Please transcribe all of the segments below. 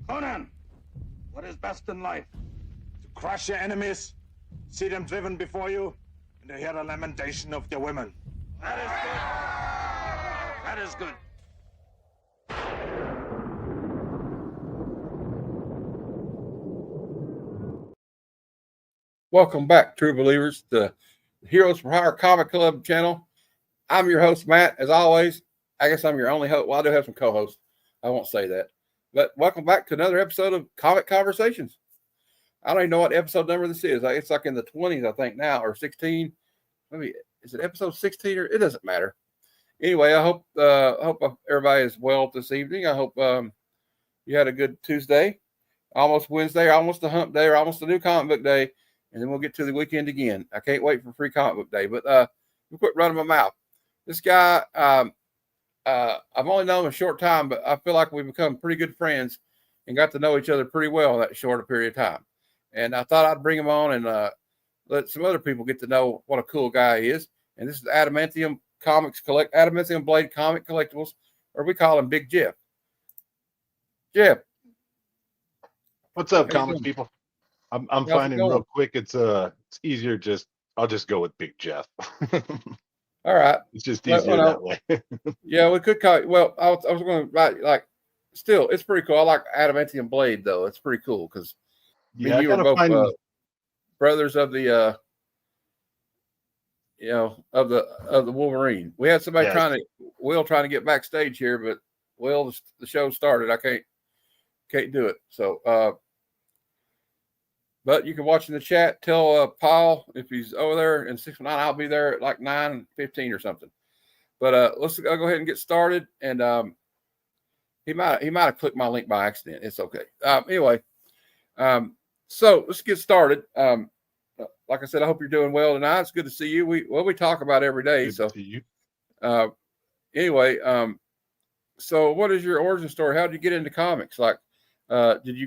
Conan, what is best in life? To crush your enemies, see them driven before you, and to hear the lamentation of their women. That is good. That is good. Welcome back, true believers, to Heroes for Hire Comic Club channel. I'm your host, Matt. As always, I guess I'm your only host. Well, I do have some co-hosts. I won't say that. But welcome back to another episode of Comic Conversations. I don't even know what episode number this is. It's like in the 20s, I think now, or 16. Maybe is it episode 16 or it doesn't matter. Anyway, I hope everybody is well this evening. I hope you had a good Tuesday, almost Wednesday, almost the hump day, or almost the new comic book day. And then we'll get to the weekend again. I can't wait for free comic book day. But we'll quit running my mouth. This guy, I've only known him a short time, but I feel like we've become pretty good friends and got to know each other pretty well in that short period of time. And I thought I'd bring him on and let some other people get to know what a cool guy he is. And this is Admantium Admantium Blade Comic Collectibles, or we call him Big Jeff. Jeff. What's up, comic people? I'm finding real quick it's easier I'll just go with Big Jeff. All right. It's just easier that way. Yeah, we could call it. Well, I was going to write still, it's pretty cool. I like Adamantium Blade though. It's pretty cool because you were both brothers of the of the Wolverine. We had somebody trying to get backstage here, but the show started. I can't do it. So but you can watch in the chat. Tell Paul if he's over there in 619. I'll be there at like 9:15 or something. But let's go ahead and get started. And he might have clicked my link by accident. It's okay. Anyway, so let's get started. Like I said, I hope you're doing well tonight. It's good to see you. We talk about every day. Good to see you. Anyway, so what is your origin story? How did you get into comics? Like, did you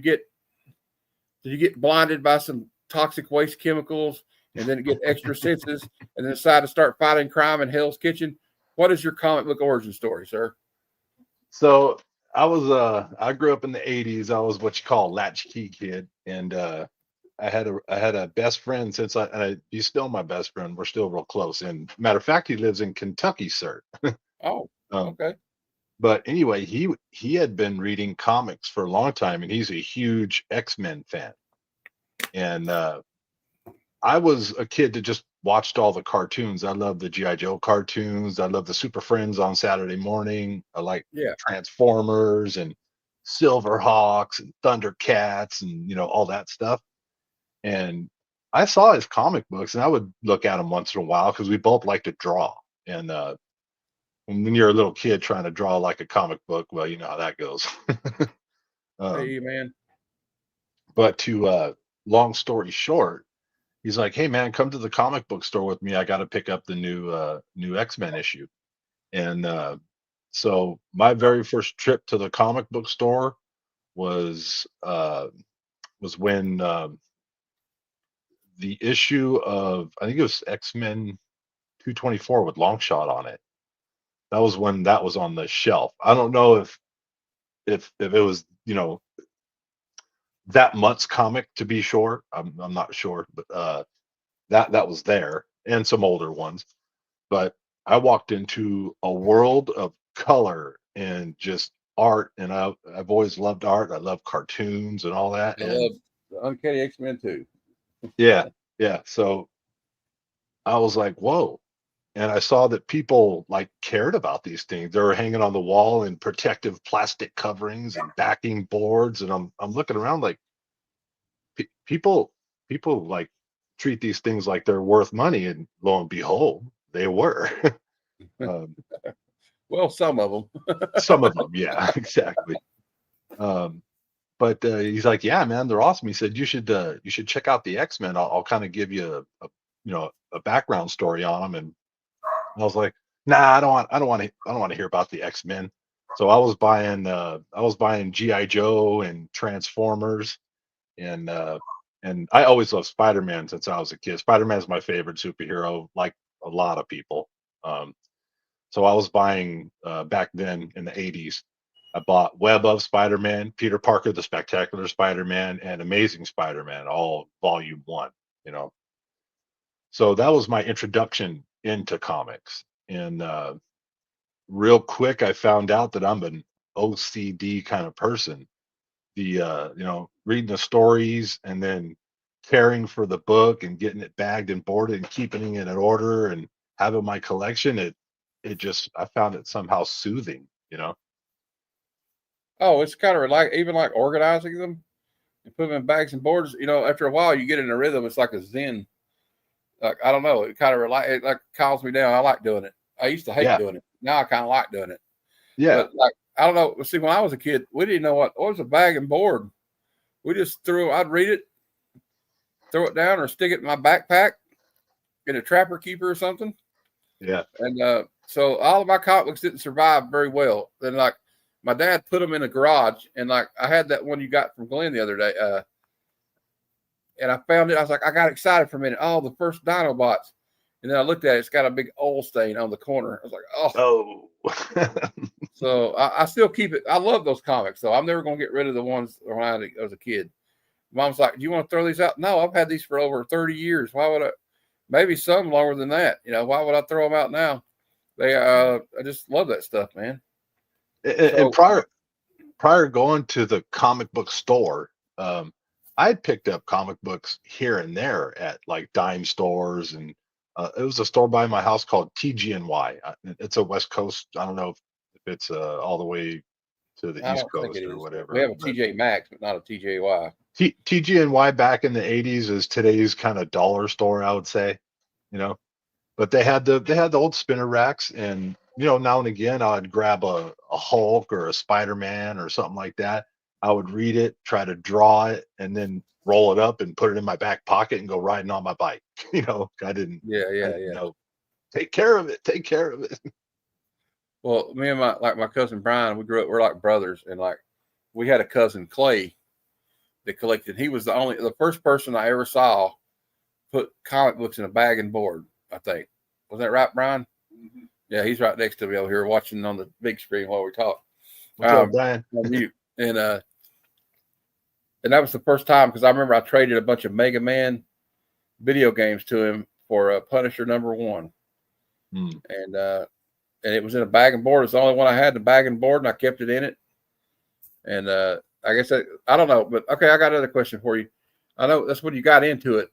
get blinded by some toxic waste chemicals and then get extra senses and then decide to start fighting crime in Hell's Kitchen? What is your comic book origin story, sir? So I grew up in the 80s. I was what you call a latchkey kid. And I had a best friend since he's still my best friend. We're still real close. And matter of fact, he lives in Kentucky, sir. Oh, okay. But anyway, he had been reading comics for a long time, and he's a huge X-Men fan. And I was a kid that just watched all the cartoons. I love the G.I. Joe cartoons. I love the Super Friends on Saturday morning. I like Transformers and Silverhawks and Thundercats and all that stuff. And I saw his comic books, and I would look at them once in a while because we both like to draw. And when you're a little kid trying to draw like a comic book, well, you know how that goes. Hey, man. But to long story short, he's like, "Hey, man, come to the comic book store with me. I got to pick up the new X-Men issue." And so my very first trip to the comic book store was when the issue of, I think it was X-Men 224 with Longshot on it. That was when that was on the shelf. I don't know if it was that Mutt's comic, to be sure. I'm not sure, but that was there, and some older ones. But I walked into a world of color and just art, and I've always loved art. I love cartoons and all that. I love the Uncanny X-Men too. Yeah. So I was like, whoa. And I saw that people like cared about these things. They were hanging on the wall in protective plastic coverings and backing boards. And I'm looking around like people like treat these things like they're worth money. And lo and behold, they were. Well, some of them. Some of them, yeah, exactly. But he's like, yeah, man, they're awesome. He said you should check out the X-Men. I'll kind of give you a background story on them. And I was like, nah, I don't want to hear about the X-Men. So I was buying G.I. Joe and Transformers, and I always loved Spider-Man since I was a kid. Spider-Man's my favorite superhero, like a lot of people. So I was buying back then in the 80s. I bought Web of Spider-Man, Peter Parker, the Spectacular Spider-Man, and Amazing Spider-Man, all volume one, you know. So that was my introduction into comics. And real quick, I found out that I'm an OCD kind of person. Reading the stories and then caring for the book and getting it bagged and boarded and keeping it in order and having my collection, it just I found it somehow soothing, you know. Oh, it's kind of like even like organizing them and put them in bags and boards. You know, after a while, you get in a rhythm. It's like a zen. Like I don't know, it kind of it like calms me down. I like doing it. I used to hate Yeah, doing it. Now I kind of like doing it. yeah. But like I don't know. See, when I was a kid, we didn't know what was a bag and board. We just threw. I'd read it, throw it down, or stick it in my backpack, get a trapper keeper or something. Yeah. And so all of my comic books didn't survive very well. Then like my dad put them in a garage, and like I had that one you got from Glenn the other day, and I found it. I was like, I got excited for a minute. Oh, the first Dinobots, and then I looked at it. It's got a big oil stain on the corner. I was like, oh. Oh. So I still keep it. I love those comics, so I'm never gonna get rid of the ones when I was a kid. Mom's like, do you want to throw these out? No, I've had these for over 30 years. Why would I? Maybe some longer than that. You know, why would I throw them out now? I just love that stuff, man. And So, prior going to the comic book store, I'd picked up comic books here and there at like dime stores, and it was a store by my house called TG&Y. It's a West Coast. I don't know if it's all the way to the I East don't think it Coast or is. We whatever, have a but TJ Maxx, but not a TJY. TG&Y back in the 80s is today's kind of dollar store, I would say, you know. But they had the old spinner racks, and now and again I'd grab a Hulk or a Spider-Man or something like that. I would read it, try to draw it, and then roll it up and put it in my back pocket and go riding on my bike. Yeah, I yeah, didn't yeah. know. Take care of it. Take care of it. Well, me and my cousin Brian, we grew up. We're like brothers, and like we had a cousin Clay that collected. He was the first person I ever saw put comic books in a bag and board. I think was that right, Brian? Mm-hmm. Yeah, he's right next to me over here watching on the big screen while we talk. What's up, Brian? On mute. And that was the first time because I remember I traded a bunch of Mega Man video games to him for Punisher #1, and it was in a bag and board. It's the only one I had, the bag and board, and I kept it in it. And I guess I don't know, but okay, I got another question for you. I know that's when you got into it,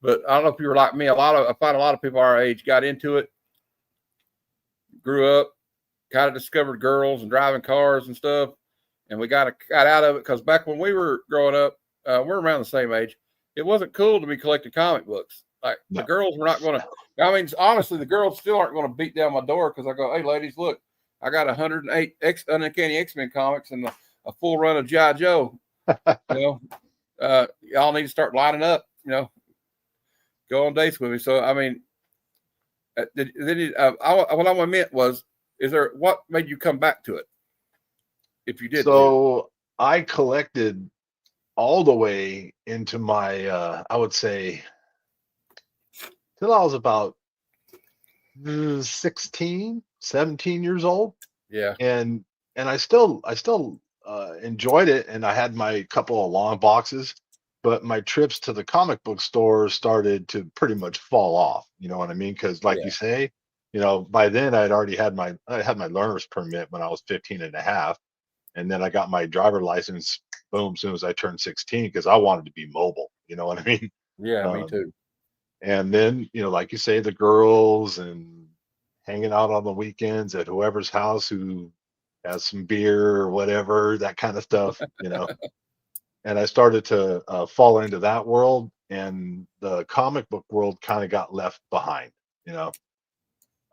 but I don't know if you were like me. I find a lot of people our age got into it, grew up, kind of discovered girls and driving cars and stuff, and we got out of it because back when we were growing up, we're around the same age. It wasn't cool to be collecting comic books. Like the girls were not going to. I mean, honestly, the girls still aren't going to beat down my door because I go, "Hey, ladies, look, I got 108 Uncanny X-Men comics and a full run of G.I. Joe. Y'all need to start lining up. Go on dates with me." So, I mean, what I meant was, what made you come back to it? If you did, So I collected all the way into my, I would say, till I was about 16, 17 years old. Yeah. And I still enjoyed it, and I had my couple of long boxes, but my trips to the comic book store started to pretty much fall off. You know what I mean? Because like you say, by then I had my learner's permit when I was 15 and a half. And then I got my driver license, boom, as soon as I turned 16, because I wanted to be mobile. You know what I mean? Yeah, me too. And then, like you say, the girls and hanging out on the weekends at whoever's house who has some beer or whatever, that kind of stuff. And I started to fall into that world, and the comic book world kind of got left behind.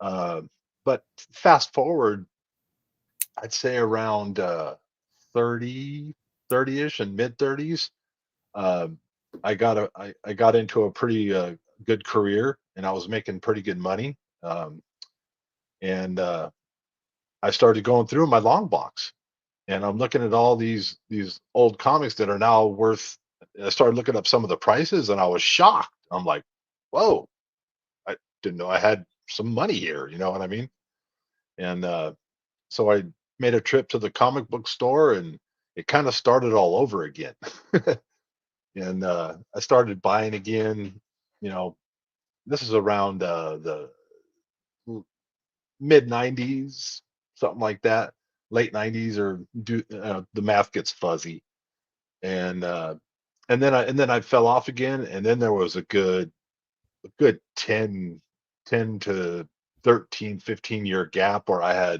Uh, but fast forward, I'd say around 30, 30-ish and mid 30s. Um, I got into a pretty good career, and I was making pretty good money. And I started going through my long box, and I'm looking at all these old comics that are now worth. I started looking up some of the prices, and I was shocked. I'm like, "Whoa! I didn't know I had some money here." You know what I mean? And so I made a trip to the comic book store, and it kind of started all over again. And I started buying again. You know, this is around the mid '90s, something like that, late '90s, or the math gets fuzzy, and then I fell off again, and then there was a good 10 to 13, 15 year gap where I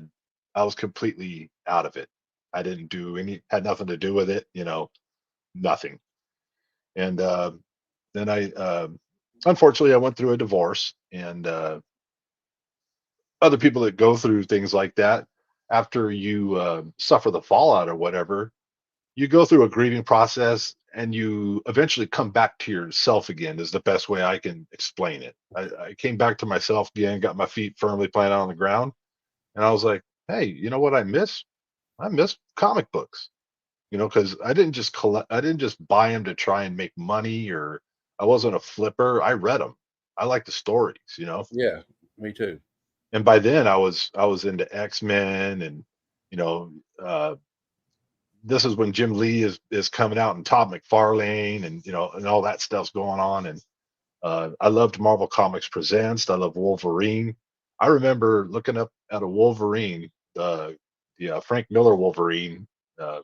was completely out of it. I didn't do had nothing to do with it, nothing. And then unfortunately, I went through a divorce, and other people that go through things like that, after you suffer the fallout or whatever, you go through a grieving process, and you eventually come back to yourself again, is the best way I can explain it. I came back to myself again, got my feet firmly planted on the ground, and I was like, hey, you know what I miss? I miss comic books, because I didn't just buy them to try and make money, or I wasn't a flipper. I read them. I like the stories. Yeah, me too. And by then I was into X-Men, and you know, uh, this is when Jim Lee is coming out, and Todd McFarlane, and and all that stuff's going on. And I loved Marvel Comics Presents. I love Wolverine. I remember looking up at a Wolverine, the Frank Miller Wolverine, uh,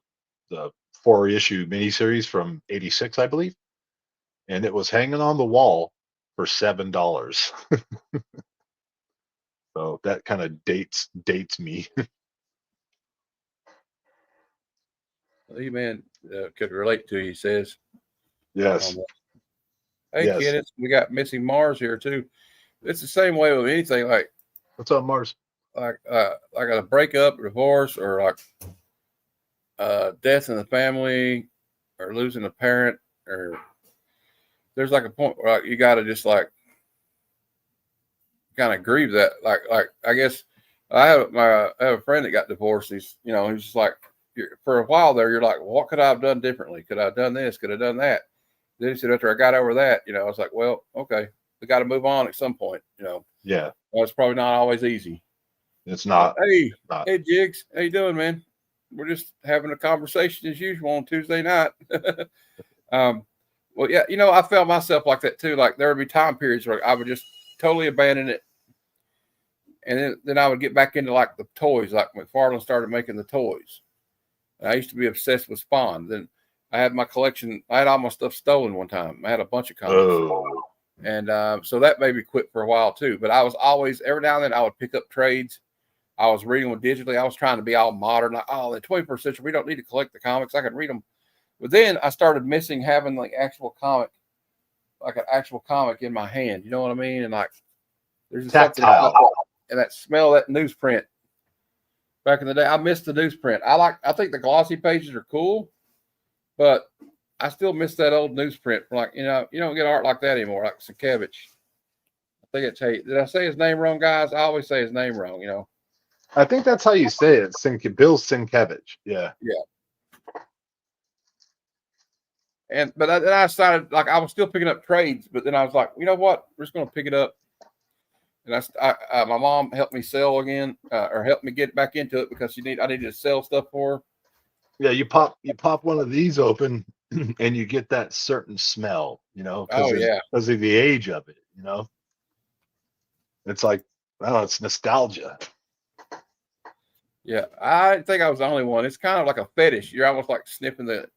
the 4-issue miniseries from '86, I believe, and it was hanging on the wall for $7. So that kind of dates me. Lee man could relate to you. He says, Yes, um, "Hey yes. kid, we got missing Mars here too." It's the same way with anything What's up, Mars? like a breakup, divorce, or like death in the family, or losing a parent, or there's like a point where you got to just like kind of grieve that. Like I guess I have a friend that got divorced. He's just like for a while there. You're like, well, what could I have done differently? Could I have done this? Could I have done that? Then he said after I got over that, I was like, well, okay, we got to move on at some point. Yeah, Well, it's probably not always easy. it's not. Hey, Not. hey, Jigs, how you doing, man? We're just having a conversation as usual on Tuesday night. um, well, yeah, I felt myself like that too. Like there would be time periods where I would just totally abandon it, and then I would get back into like the toys. Like McFarlane started making the toys. And I used to be obsessed with Spawn. Then I had my collection. I had all my stuff stolen one time. I had a bunch of comics, Oh, and so that made me quit for a while too. But I was always every now and then I would pick up trades. I was reading them digitally. I was trying to be all modern. Like, oh, the 21st century, we don't need to collect the comics. I can read them. But then I started missing having like an actual comic in my hand. You know what I mean? And like, there's just something tactile. about and that smell of that newsprint. Back in the day, I missed the newsprint. I think the glossy pages are cool, but I still miss that old newsprint. Like, you don't get art like that anymore, like Sienkiewicz. I think it's did I say his name wrong, guys? I always say his name wrong. I think that's how you say it. Bill Sienkiewicz. Yeah. Yeah. But then I decided, like, I was still picking up trades, but then I was like, you know what? We're just going to pick it up. And my mom helped me sell again, or helped me get back into it because I needed to sell stuff for her. Yeah, you pop one of these open, and you get that certain smell, Oh yeah, because of the age of it, It's like, I don't know, it's nostalgia. yeah. I think I was the only one. It's kind of like a fetish. You're almost like sniffing the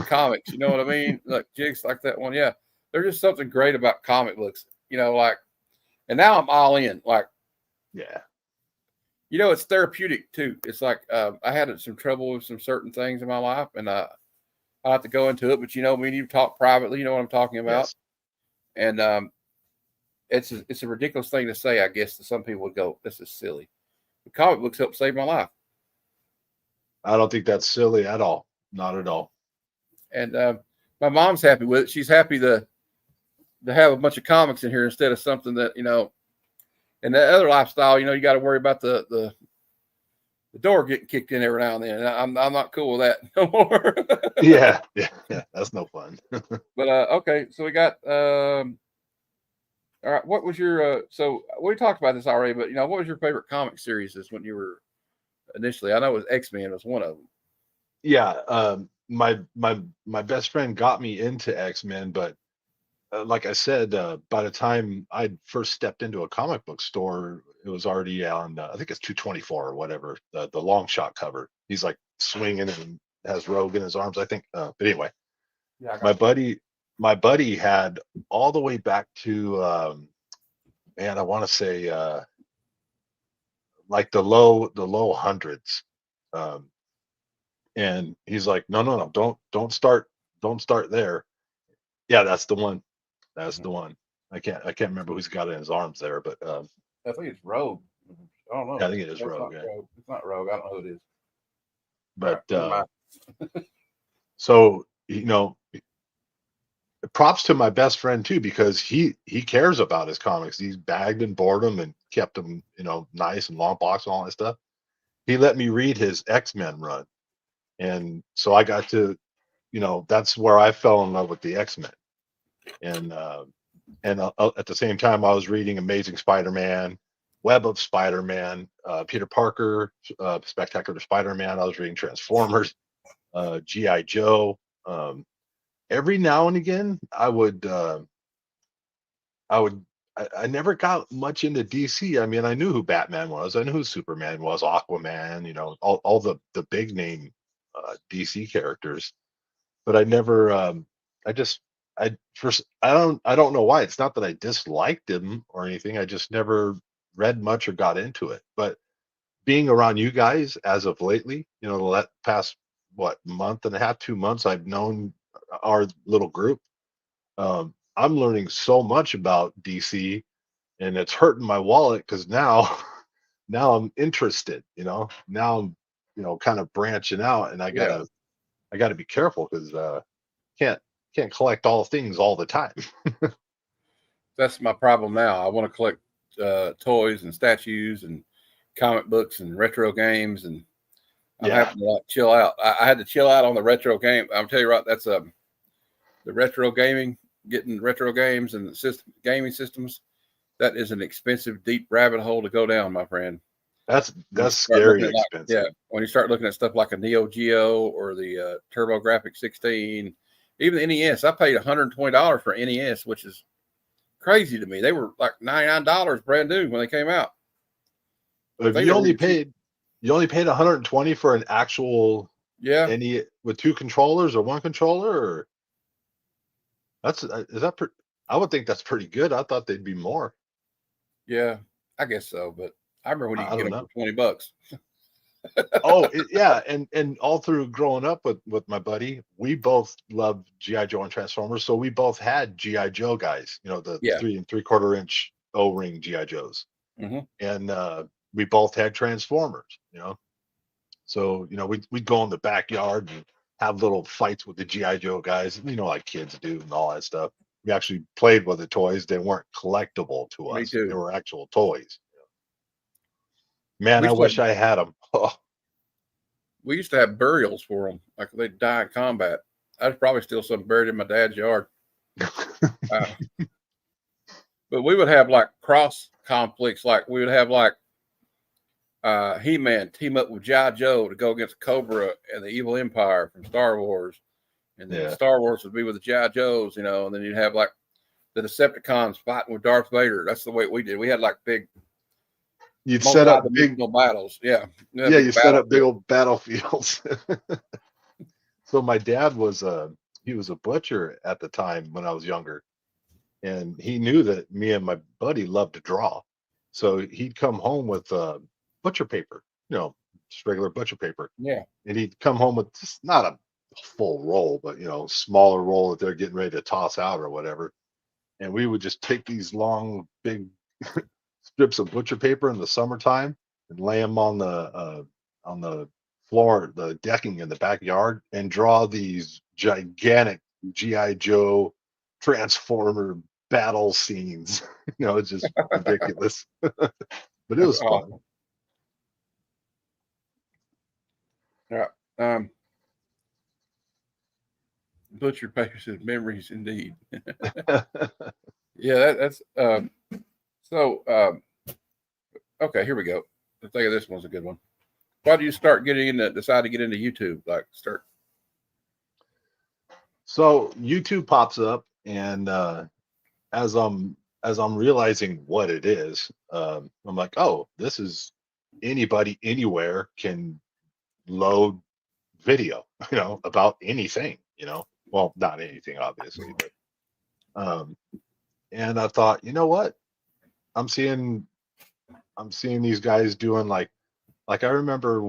comics. You know what I mean? Like Jigs, like that one. Yeah, there's just something great about comic books. Like, and now I'm all in. Like, Yeah. it's therapeutic too. It's like I had some trouble with some certain things in my life, and I have to go into it. But me and you talk privately. You know what I'm talking about. Yes. And it's a ridiculous thing to say, I guess. To some people would go, "This is silly." But comic books helped save my life. I don't think that's silly at all. Not at all. And my mom's happy with it. She's happy to have a bunch of comics in here instead of something that in that other lifestyle, you got to worry about the door getting kicked in every now and then. I'm not cool with that no more. Yeah, that's no fun. But okay, so we got all right. What was your so we talked about this already, but what was your favorite comic series when you were initially. I know it was X-Men was one of them. Yeah, my best friend got me into X-Men, but like I said, by the time I first stepped into a comic book store, it was already on. I think it's 224 or whatever. The long shot cover. He's like swinging and has Rogue in his arms. I think. But anyway, Yeah, I my got buddy had all the way back to man, I want to say like the low hundreds. Um, and he's like, no, don't start there. Yeah, that's the one. That's the one. I can't remember who's got it in his arms there, but I think it's Rogue. I don't know. yeah, I think it is That's Rogue. not Yeah. Rogue. It's not Rogue. I don't know who it is. All right, But never mind. so props to my best friend too, because he cares about his comics. He's bagged and board them and kept them, nice and long box and all that stuff. He let me read his X-Men run, and so I got to, that's where I fell in love with the X-Men. And at the same time, I was reading Amazing Spider-Man, Web of Spider-Man, Peter Parker, Spectacular Spider-Man. I was reading Transformers, GI Joe. Every now and again, I never got much into DC. I mean, I knew who Batman was, I knew who Superman was, Aquaman, all the big name DC characters, but I never. I just I first I don't know why. It's not that I disliked him or anything. I just never read much or got into it. But being around you guys as of lately, the past what month and a half, 2 months, I've known our little group. I'm learning so much about DC, and it's hurting my wallet because now now I'm interested. Now I'm kind of branching out, and I Yeah, gotta be careful because can't can't collect all things all the time. that's my problem now. I want to collect toys and statues and comic books and retro games, and I'm Yeah, having to like chill out. I had to chill out on the retro game. I'll tell you right, that's the retro gaming, getting retro games and gaming systems. That is an expensive, deep rabbit hole to go down, my friend. When you that's start looking scary at yeah, expensive. when you start looking at stuff like a Neo Geo or the TurboGrafx 16, even the NES, I paid $120 for NES, which is crazy to me. They were like $99 brand new when they came out. I If think they were even cheap. you only paid 120 for an actual Yeah, any with two controllers or one controller, or is that I would think that's pretty good. I thought they'd be more. yeah, I guess so. But I remember when you I could get don't them know. for $20. Oh, yeah, and all through growing up with my buddy, we both loved GI Joe and Transformers, so we both had GI Joe guys, the Yeah. 3 and 3/4 inch O-ring GI Joes, Hmm. and we both had Transformers, so we'd go in the backyard and have little fights with the GI Joe guys, like kids do and all that stuff. We actually played with the toys; they weren't collectible to Me us; they too. were actual toys. Man, We I used to have wish I had them. Oh, we used to have burials for them, like they'd die in combat. There's probably still some buried in my dad's yard. Uh, but we would have like cross conflicts, like we would have like He-Man team up with G.I. Joe to go against Cobra and the Evil Empire from Star Wars, and then yeah. Star Wars would be with the G.I. Joes, and then you'd have like the Decepticons fighting with Darth Vader. That's the way we did. We had like big You'd set up big, multi-dimensional battles. Yeah, we had yeah, you big set up big battlefield. old battlefields. So my dad was he was a butcher at the time when I was younger, and he knew that me and my buddy loved to draw. So he'd come home with butcher paper, just regular butcher paper, Yeah, and he'd come home with just not a full roll, but smaller roll that they're getting ready to toss out or whatever. And we would just take these long, big strips of butcher paper in the summertime and lay them on the floor, the decking in the backyard, and draw these gigantic GI Joe Transformer battle scenes. It's just ridiculous, but it that's was fun. awesome. Yeah, butcher papers and memories, indeed. Yeah, that's so. Okay, here we go. I think this one's a good one. Why do you start getting into decide to get into YouTube? Like start. So YouTube pops up, and as I'm realizing what it is, I'm like, oh, this is anybody anywhere can load video, about anything, Well, not anything, obviously, but um, and I thought, you know what? I'm seeing these guys doing like I remember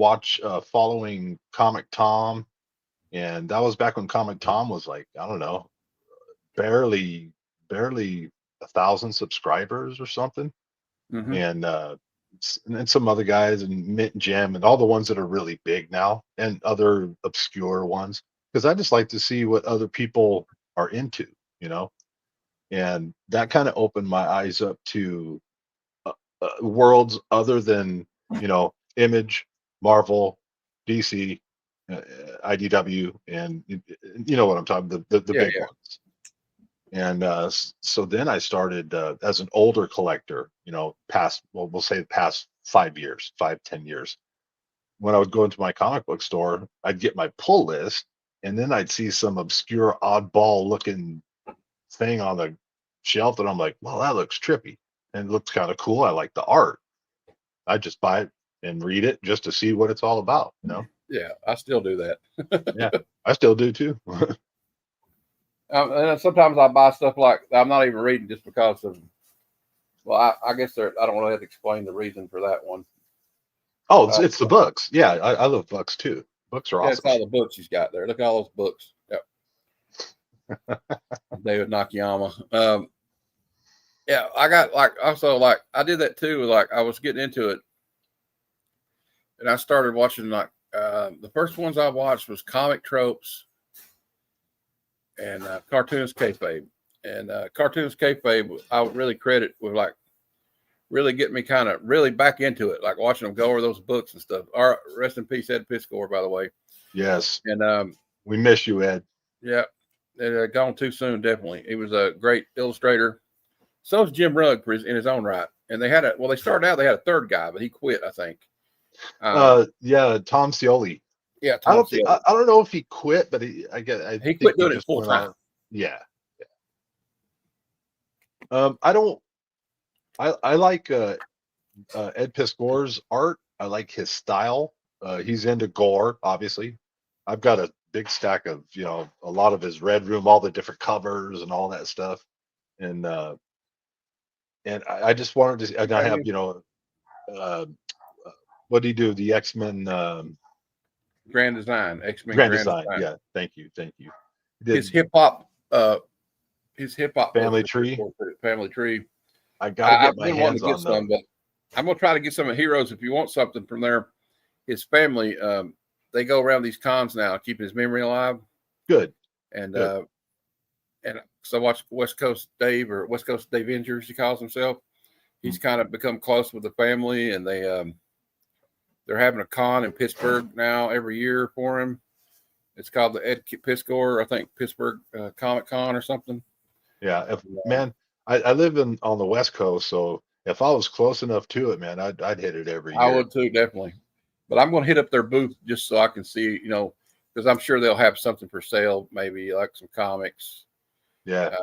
following Comic Tom, and that was back when Comic Tom was like, I don't know, barely 1,000 subscribers or something, Mm-hmm. and and some other guys and Mint Gem and all the ones that are really big now and other obscure ones, because I just like to see what other people are into, you know, and that kind of opened my eyes up to worlds other than Image, Marvel, DC, IDW, and you know what I'm talking, the Yeah, big yeah. ones. And so then I started as an older collector, past, well, we'll say the past 5 years, 5, 10 years. When I would go into my comic book store, I'd get my pull list, and then I'd see some obscure, oddball looking thing on the shelf, and I'm like, well, that looks trippy and it looks kind of cool. I like the art. I just buy it and read it just to see what it's all about. Yeah, I still do that. Yeah, I still do too. And sometimes I buy stuff like I'm not even reading just because of. Well, I guess I don't really have to explain the reason for that one. Oh, Uh, it's the books. Yeah, I love books too. Books are yeah, it's awesome. all the books he's got there. Look at all those books. Yep. David Nakayama. Yeah, I got like I did that too. Like I was getting into it, and I started watching like the first ones I watched was Comic Tropes and Cartoons Kayfabe. And Cartoons Kayfabe, I would really credit with like really getting me kind of really back into it, like watching them go over those books and stuff. Rest in peace, Ed Piscor, by the way. Yes, And we miss you, Ed. yeah, it gone too soon. Definitely, he was a great illustrator. So was Jim Rugg in his own right. And they they started out, they had a third guy, but he quit, I think. Yeah, Tom Scioli. Yeah, I Tom don't think Scioli. I don't know if he quit, but I He think quit he doing it just full went time. on. Yeah. I don't. I like Ed Piscor's art. I like his style. He's into gore, obviously. I've got a big stack of a lot of his Red Room, all the different covers and all that stuff, and I just wanted to. And I have uh, what do you do? The X-Men Grand Design, X-Men Grand Grand Design. Design. Yeah, thank you. His Did hip hop Family books are pretty Tree. cool, Family Tree. I got to get I've my been wanting hands to get on those. some, but I'm gonna try to get some of Heroes. If you want something from there, his family, they go around these cons now, keeping his memory alive. Good. And Good. and so I watch West Coast Dave Avengers, he calls himself. He's kind of become close with the family, and they're having a con in Pittsburgh now every year for him. It's called the Ed Piscor, I think Pittsburgh Comic Con or something. Yeah, man, I live on the West Coast, so if I was close enough to it, man, I'd hit it every I year. would too, definitely. But I'm going to hit up their booth just so I can see, because I'm sure they'll have something for sale, maybe like some comics. Yeah.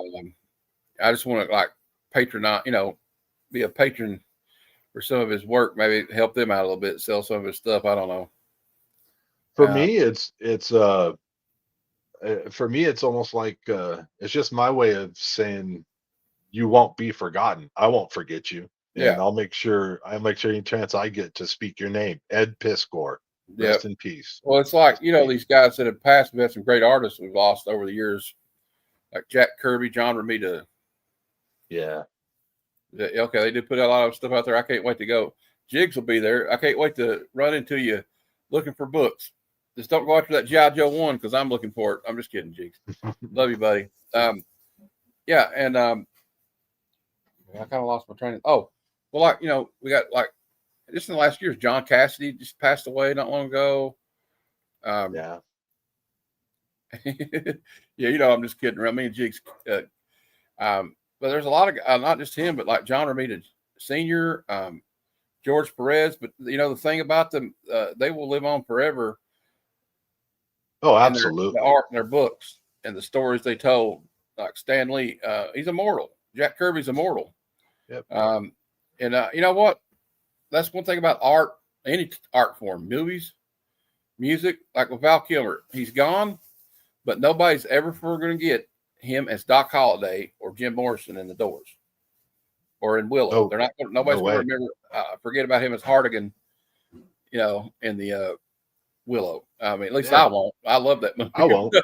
I just want to like patronize, be a patron for some of his work, maybe help them out a little bit, sell some of his stuff. I don't know. For me, it's almost like it's just my way of saying you won't be forgotten. I won't forget you, Yeah. and I'll make sure any chance I get to speak your name, Ed Piscor. Yeah. Rest in peace. Well, it's like, these guys that have passed, we've had some great artists we've lost over the years, like Jack Kirby, John Romita. Yeah. Okay, they did put a lot of stuff out there. I can't wait to go. Jigs will be there. I can't wait to run into you looking for books. Just don't go after that G.I. Joe 1 because I'm looking for it. I'm just kidding, Jigs. Love you, buddy. Yeah, and I kind of lost my train. Oh, well, like, we got like just in the last years, John Cassidy just passed away not long ago. Yeah. Yeah, I'm just kidding around. Me and Jigs. But there's a lot of not just him, but like John Romita Sr., George Perez. But the thing about them, they will live on forever. Oh, In their absolutely. the art in their books and the stories they told. Like Stan Lee, he's immortal. Jack Kirby's immortal. Yep. And you know what? That's one thing about art, any art form, movies, music. Like with Val Kilmer, he's gone, but nobody's ever going to get him as Doc Holliday or Jim Morrison in The Doors or in Willow. Oh, They're not. Nobody's no going to remember. Forget about him as Hardigan. In the Willow. I mean, at least I won't. I love that movie. I won't.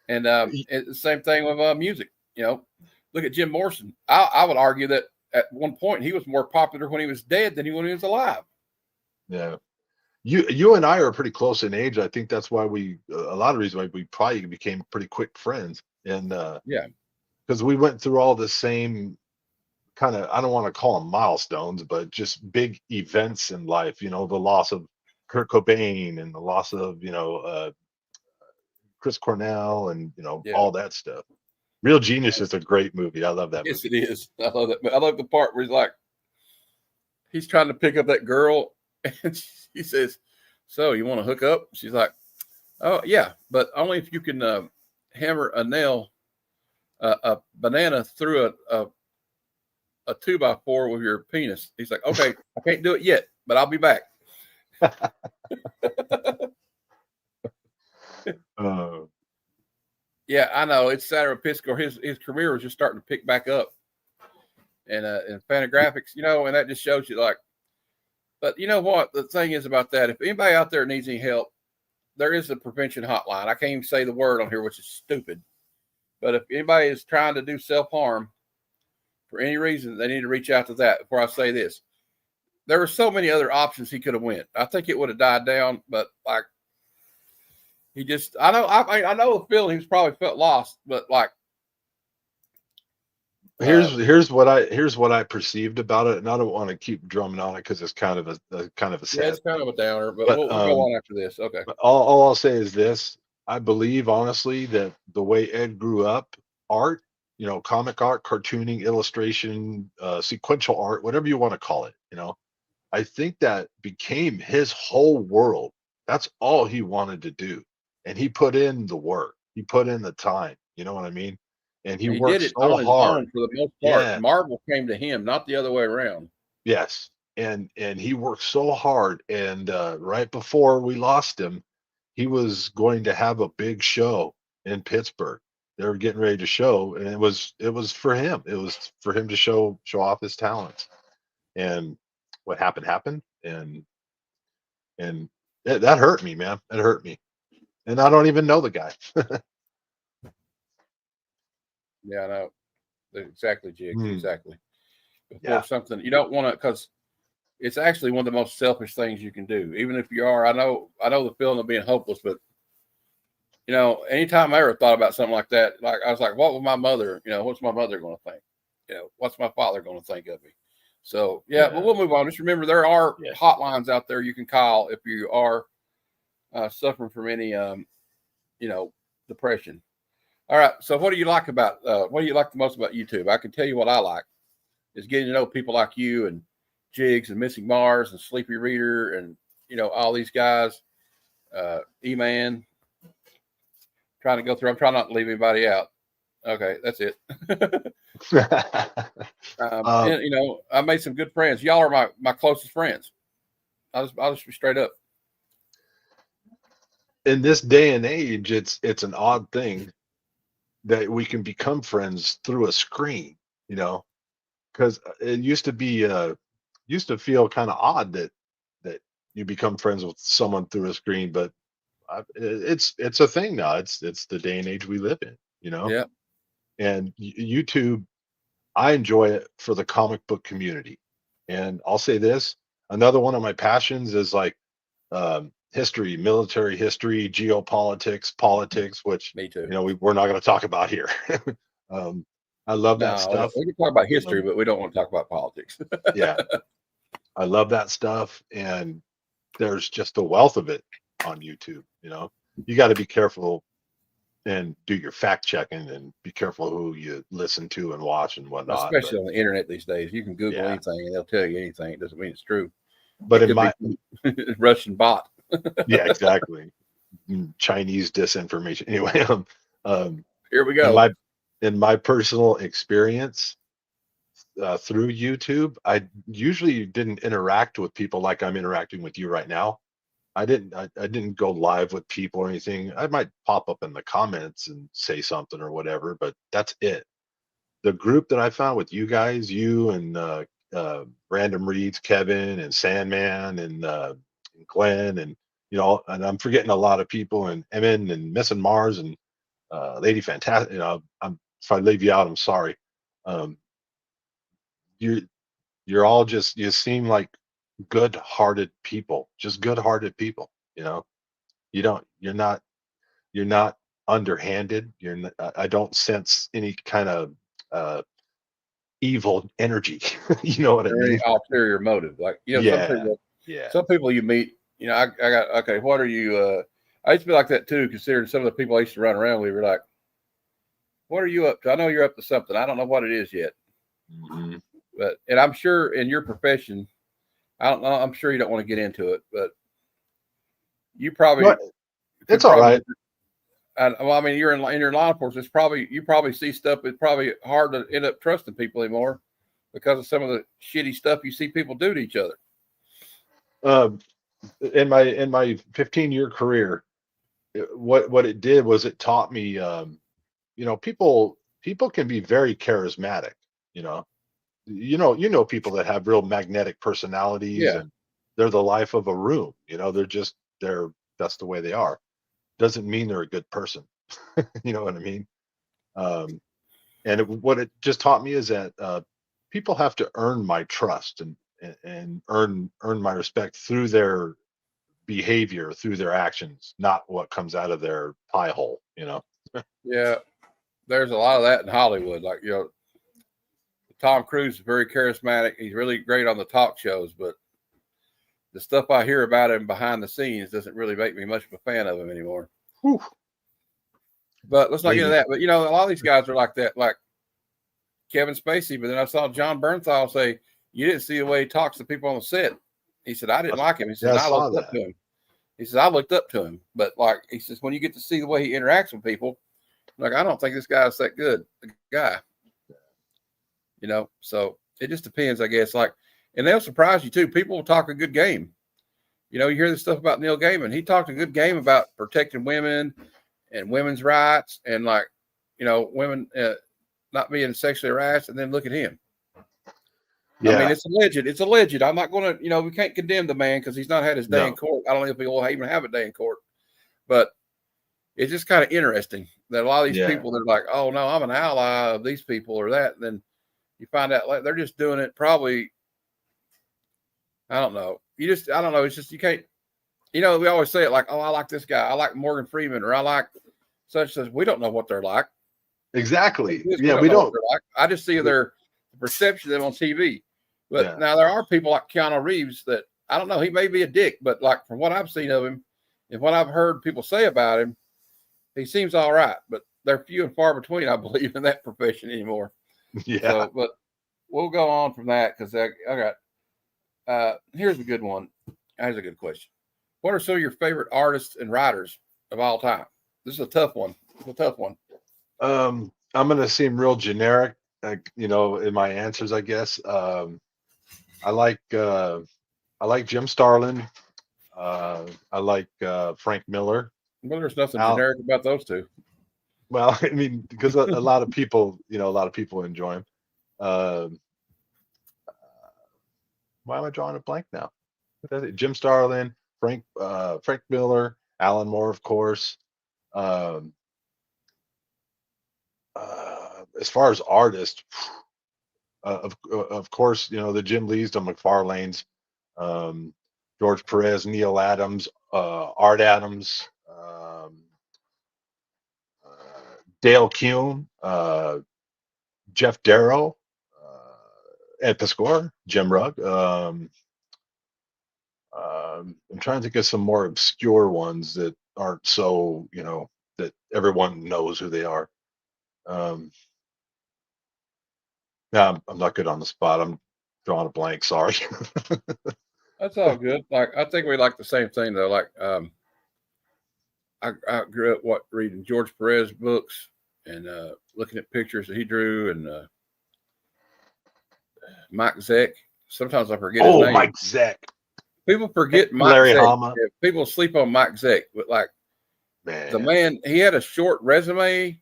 And it's the same thing with music. Look at Jim Morrison. I would argue that at one point he was more popular when he was dead than when he was alive. Yeah. You and I are pretty close in age. I think that's why a lot of reasons why we probably became pretty quick friends. And yeah, because we went through all the same kind of, I don't want to call them milestones, but just big events in life. The loss of Kurt Cobain and the loss of Chris Cornell and all that stuff. Real Genius is a great movie. I love that movie. Yes, it is. I love that. I love the part where he's trying to pick up that girl, and he says, "So you want to hook up?" She's like, "Oh yeah, but only if you can hammer a banana through a 2x4 with your penis." He's like, "Okay, I can't do it yet, but I'll be back." Yeah, I know. It's Sarah Pisco. His career was just starting to pick back up, and Fantagraphics, and that just shows you But you know what? The thing is about that, if anybody out there needs any help, there is a prevention hotline. I can't even say the word on here, which is stupid. But if anybody is trying to do self-harm for any reason, they need to reach out to that. Before I say this, there were so many other options he could have went. I think it would have died down, but he just, I know the feeling he's probably felt lost, but here's what I perceived about it, and I don't want to keep drumming on it because it's kind of a sad. Yeah, it's kind of a downer, but we'll go on after this. Okay. All I'll say is this: I believe honestly that the way Ed grew up, art, comic art, cartooning, illustration, sequential art, whatever you want to call it, I think that became his whole world. That's all he wanted to do. And he put in the work. He put in the time. You know what I mean? And he worked did it so on his hard. own for the most part. Yeah. Marvel came to him, not the other way around. Yes. And he worked so hard. And right before we lost him, he was going to have a big show in Pittsburgh. They were getting ready to show, and it was for him. It was for him to show off his talents. And what happened. And that hurt me, man. That hurt me. And I don't even know the guy. Yeah, I know. Exactly, Jig. Exactly. Yeah. Something you don't want to, because it's actually one of the most selfish things you can do. Even if you are, I know the feeling of being hopeless, but anytime I ever thought about something like that, I was like, what would my mother, what's my mother going to think? What's my father going to think of me? So yeah, but we'll move on. Just remember, there are hotlines out there you can call if you are suffering from any, depression. All right. So what do you like the most about YouTube? I can tell you what I like is getting to know people like you and Jigs and Missing Mars and Sleepy Reader and, all these guys, E-Man. Trying to go through. I'm trying not to leave anybody out. Okay. That's it. And, I made some good friends. Y'all are my closest friends. I'll just be straight up. In this day and age, it's an odd thing that we can become friends through a screen, because it used to feel kind of odd that you become friends with someone through a screen, but it's a thing now. It's the day and age we live in, Yeah. And YouTube, I enjoy it for the comic book community. And I'll say this, another one of my passions is history, military history, geopolitics, politics, which Me too. We're not going to talk about here. I love that stuff. We can talk about history, but we don't want to talk about politics. Yeah, I love that stuff, and there's just a wealth of it on YouTube. You got to be careful and do your fact checking and be careful who you listen to and watch and whatnot. But Especially on the internet these days. You can Google yeah, anything and they'll tell you anything. It doesn't mean it's true. but It in could be my some Russian bot. yeah, exactly. Chinese disinformation. Anyway, Here we in go. my personal experience through YouTube, I usually didn't interact with people like I'm interacting with you right now. I didn't go live with people or anything. I might pop up in the comments and say something or whatever, but that's it. The group that I found with you guys, you and Random Reads, Kevin and Sandman and Glenn, and and I'm forgetting a lot of people, and Emin and Missing Mars and Lady Fantastic. If I leave you out, I'm sorry. Um, you you're all you seem like good-hearted people, just good-hearted people. You don't you're not underhanded. I don't sense any kind of uh, evil energy. You know what I Or any mean? ulterior motive. Like, Yeah, yeah, some people you meet, I got, okay, what are you, I used to be like that too, considering some of the people I used to run around with were like, what are you up to? I know you're up to something. I don't know what it is yet. hmm And I'm sure in your profession, I don't know, I'm sure you don't want to get into it, but you probably but could it's all probably, right. well, I mean, you're in your law enforcement. You probably see stuff. It's probably hard to end up trusting people anymore because of some of the shitty stuff you see people do to each other. Um, in my 15-year career, what it did was it taught me, people can be very charismatic. You know, people that have real magnetic personalities, Yeah. and they're the life of a room. They're that's the way they are. Doesn't mean they're a good person. You know what I mean? Um, and what it just taught me is that people have to earn my trust and earn my respect through their behavior, through their actions, not what comes out of their pie hole. Yeah. There's a lot of that in Hollywood. Like, Tom Cruise is very charismatic. He's really great on the talk shows, but the stuff I hear about him behind the scenes doesn't really make me much of a fan of him anymore. Whew. But let's not get into Maybe. that. But, a lot of these guys are like that, like Kevin Spacey. But then I saw John Bernthal say, you didn't see the way he talks to people on the set. He said, I didn't like him. He said, Yeah, I and I saw looked up that. to him. He says, I looked up to him. But like, he says, when you get to see the way he interacts with people, like, I don't think this guy's that good a guy. So it just depends, I guess. Like, and they'll surprise you too. People will talk a good game. You hear this stuff about Neil Gaiman. He talked a good game about protecting women and women's rights and women not being sexually harassed. And then look at him. I mean, Yeah. it's alleged. It's alleged. I'm not going to, we can't condemn the man because he's not had his day in No. court. I don't know if he will even have a day in court, but it's just kind of interesting that a lot of these Yeah. people, they're like, oh no, I'm an ally of these people or that. And then you find out like they're just doing it probably. I don't know. I don't know. It's just, you can't, we always say it like, oh, I like this guy. I like Morgan Freeman, or I like such as. We don't know what they're like. Exactly. We Yeah, don't we know what don't. they're like. I just see their perception of them on TV. But Yeah. now there are people like Keanu Reeves that I don't know. He may be a dick, but like from what I've seen of him and what I've heard people say about him, he seems all right. But they're few and far between, I believe, in that profession anymore. Yeah. So, but we'll go on from that because I got. Here's a good one. Here's a good question. What are some of your favorite artists and writers of all time? This is a tough one. It's a tough one. I'm gonna seem real generic, in my answers, I guess. I like Jim Starlin. I like Frank Miller. Well, there's nothing Al, generic about those two. well, I mean, because a lot of people, enjoy him. Um, why am I drawing a blank now? Jim Starlin, Frank Miller, Alan Moore, of course. Um, as far as artists, of course, the Jim Lees, the McFarlanes, um, George Perez, Neil Adams, Art Adams, Dale Kuhn, Jeff Darrow, Ed Piscor, Jim Rugg. I'm trying to think of some more obscure ones that aren't so, that everyone knows who they are. No, I'm not good on the spot. I'm drawing a blank. Sorry. That's all good. Like I think we like the same thing though. Like I grew up reading George Perez books and looking at pictures that he drew and Mike Zeck. Sometimes I forget his Oh, name. Mike Zeck. People forget Mike Larry Zeck. Hama. Yeah, people sleep on Mike Zeck, but like the man, he had a short resume,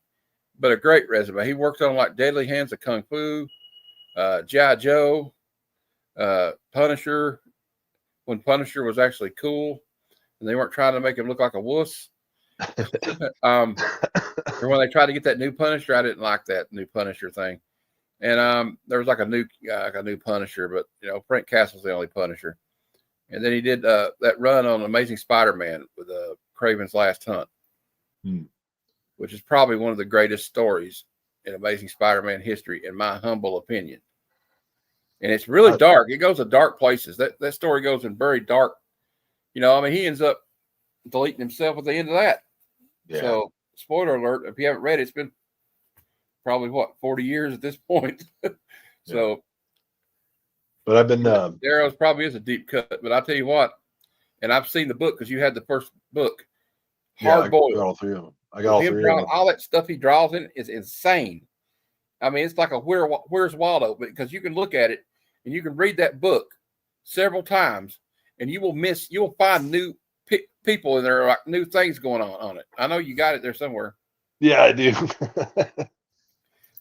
but a great resume. He worked on like Deadly Hands of Kung Fu, G.I. Joe, Punisher, when Punisher was actually cool and they weren't trying to make him look like a wuss. Or when they tried to get that new Punisher, I didn't like that new Punisher thing. And there was like a new Punisher, but you know, Frank Castle's the only Punisher. And then he did that run on Amazing Spider-Man with Craven's Last Hunt, which is probably one of the greatest stories in Amazing Spider-Man history, in my humble opinion. And it's really dark. It goes to dark places. That story goes in very dark. You know, I mean, he ends up deleting himself at the end of that. Yeah. So, spoiler alert, if you haven't read it, it's been probably, 40 years at this point. So, yeah. But I've been... Arrows probably is a deep cut, but I'll tell you what, and I've seen the book because you had the first book, Hard Boiled. I got all three of them. I got all three of them. All that stuff he draws in is insane. I mean, it's like a Where's Waldo, because you can look at it and you can read that book several times and you'll find new people and there are like new things going on it. I know you got it there somewhere. Yeah, I do.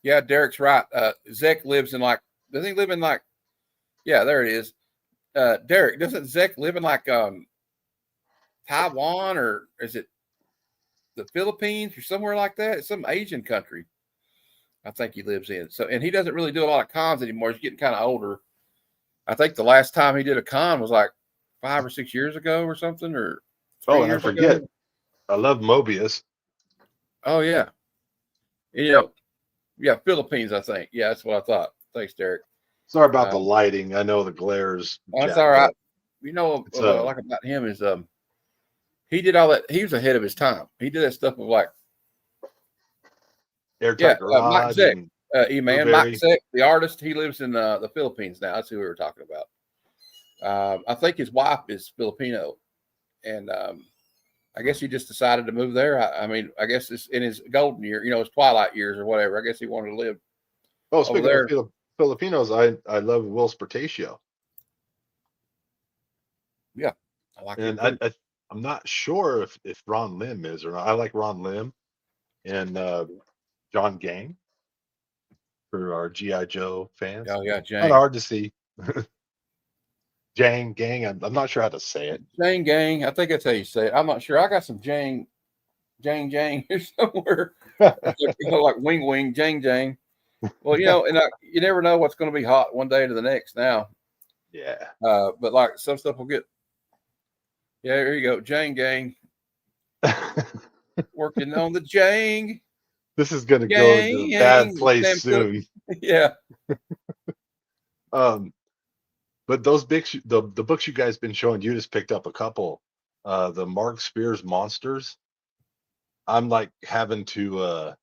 Yeah, Derek's right. Zeck lives in like, doesn't he live in like, yeah, there it is. Derek, doesn't Zeck live in like Taiwan, or is it the Philippines or somewhere like that? It's some Asian country, I think he lives in. So, and he doesn't really do a lot of cons anymore. He's getting kind of older. I think the last time he did a con was like 5 or 6 years ago or something, or 3 and I years forget. ago. I love Mobius. Oh yeah. You know, yeah, Philippines, I think. Yeah, that's what I thought. Thanks, Derek. Sorry about the lighting. I know the glares. That's all right. You know, what I like about him is he did all that. He was ahead of his time. He did that stuff with like Airtight Mike Garage. Zeck, Mike Zeck, the artist. He lives in the Philippines now. That's who we were talking about. I think his wife is Filipino, and I guess he just decided to move there. I mean, I guess it's in his golden year, his twilight years or whatever. I guess he wanted to live. Oh, speaking of Filipinos, I love Will Spertatio. Yeah, I like it. And I'm not sure if Ron Lim is or not. I like Ron Lim and John Gang for our G.I. Joe fans. Oh yeah, Jang. Not hard to see. Jang Gang. I'm not sure how to say it. Jang Gang. I think that's how you say it. I'm not sure. I got some Jang here somewhere. Like wing, Jang. Well, and you never know what's going to be hot one day to the next now. Yeah. But like some stuff will get. Yeah, there you go, Jang Gang. Working on the Jang. This is going to go to a bad place soon. Yeah. But those the books you guys been showing, you just picked up a couple. The Mark Spears Monsters. I'm like having to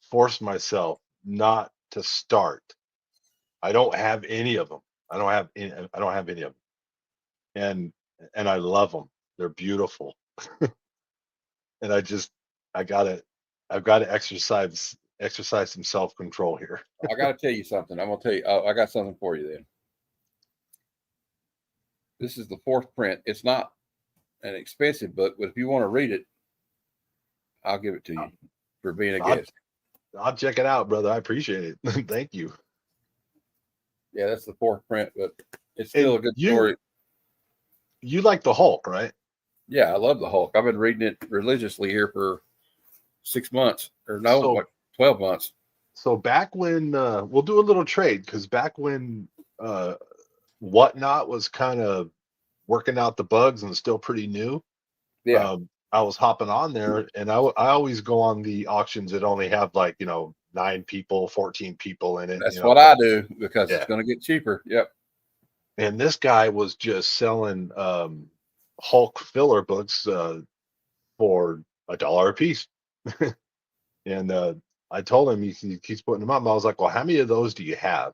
force myself not to start. I don't have any of them. I don't have any of them. And I love them. They're beautiful. And I've got to exercise some self-control here. I got to tell you something. I'm going to tell you, I got something for you then. This is the 4th print. It's not an expensive book, but if you want to read it, I'll give it to you for being a guest. I'll check it out, brother. I appreciate it. Thank you. Yeah, that's the 4th print, but it's still a good story. You like the Hulk, right? Yeah, I love the Hulk. I've been reading it religiously here for 6 months, or 12 months. So back when we'll do a little trade, because back when Whatnot was kind of working out the bugs and still pretty new. Yeah. I was hopping on there, and I always go on the auctions that only have 9 people, 14 people in it. That's what I do because it's going to get cheaper. Yep. And this guy was just selling Hulk filler books for $1 a piece. And I told him he keeps putting them up. I was like, well, how many of those do you have?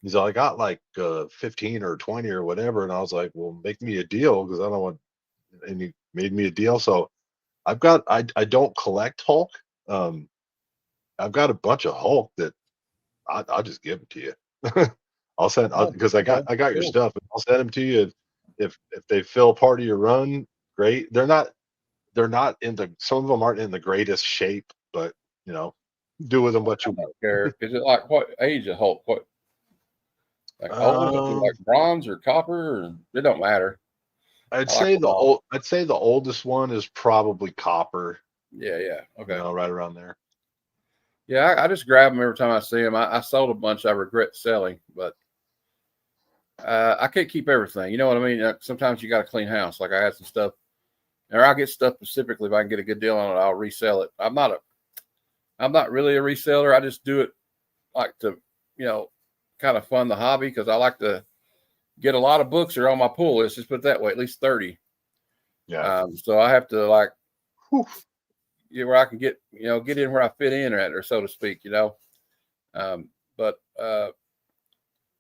He's like, I got like 15 or 20 or whatever. And I was like, well, make me a deal because I don't want. And he made me a deal. So I don't collect Hulk. Um, I've got a bunch of Hulk that I'll just give them to you. I'll send Oh, because okay, I got your cool. stuff. I'll send them to you if they fill part of your run. Great. They're not in the some of them aren't in the greatest shape, but you know, do with them what I you don't care. Is it like what age of Hulk? What like old? Is it want. like bronze or copper? Or it don't matter. I like them all. I'd say the oldest one is probably copper, Yeah, yeah. you Okay. know, right around there. Yeah, I just grab them every time I see them. I sold a bunch I regret selling, but I can't keep everything. You know what I mean? Sometimes you got to clean house. Like I had some stuff, or I get stuff specifically if I can get a good deal on it, I'll resell it. I'm not really a reseller. I just do it like to, you know, kind of fund the hobby because I like to get a lot of books that are on my pull list. Just put it that way, at least 30. Yeah. So I have to like Whew. where I can get, you know, get in where I fit in at, or so to speak, you know. But I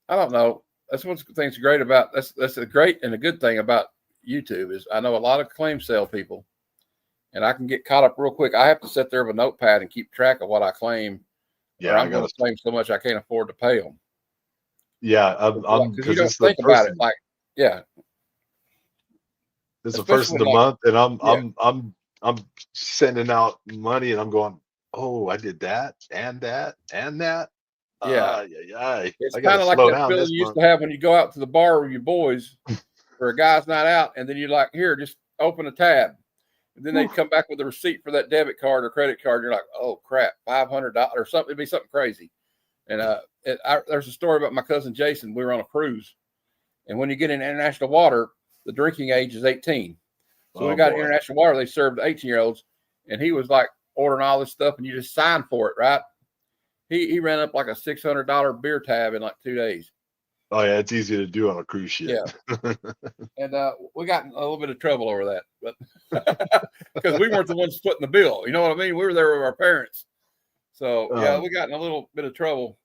don't know. That's one thing's great about that's a great and a good thing about YouTube is I know a lot of claim sale people, and I can get caught up real quick. I have to sit there with a notepad and keep track of what I claim, or Yeah, I I'm going gotta to claim so much I can't afford to pay them. yeah, I'm Because you because don't think about it, like yeah, it's the first especially of when the like month and yeah, I'm sending out money and I'm going, oh, I did that and that and that. yeah. Yeah, It's I gotta kind of like slow that down feeling this you used month. to have when you go out to the bar with your boys for a guy's night out, and then you're like, here, just open a tab. And then Whew. they'd come back with a receipt for that debit card or credit card. And you're like, oh crap, $500 or something. It'd be something crazy. And there's a story about my cousin Jason. We were on a cruise, and when you get in international water, the drinking age is 18. So when Oh we got boy. international water, they served 18-year-olds, and he was like ordering all this stuff, and you just sign for it, right? He ran up like a $600 beer tab in like 2 days. Oh yeah, it's easy to do on a cruise ship. Yeah, and we got in a little bit of trouble over that, but because we weren't the ones footing the bill, you know what I mean? We were there with our parents, so yeah, we um, got in a little bit of trouble.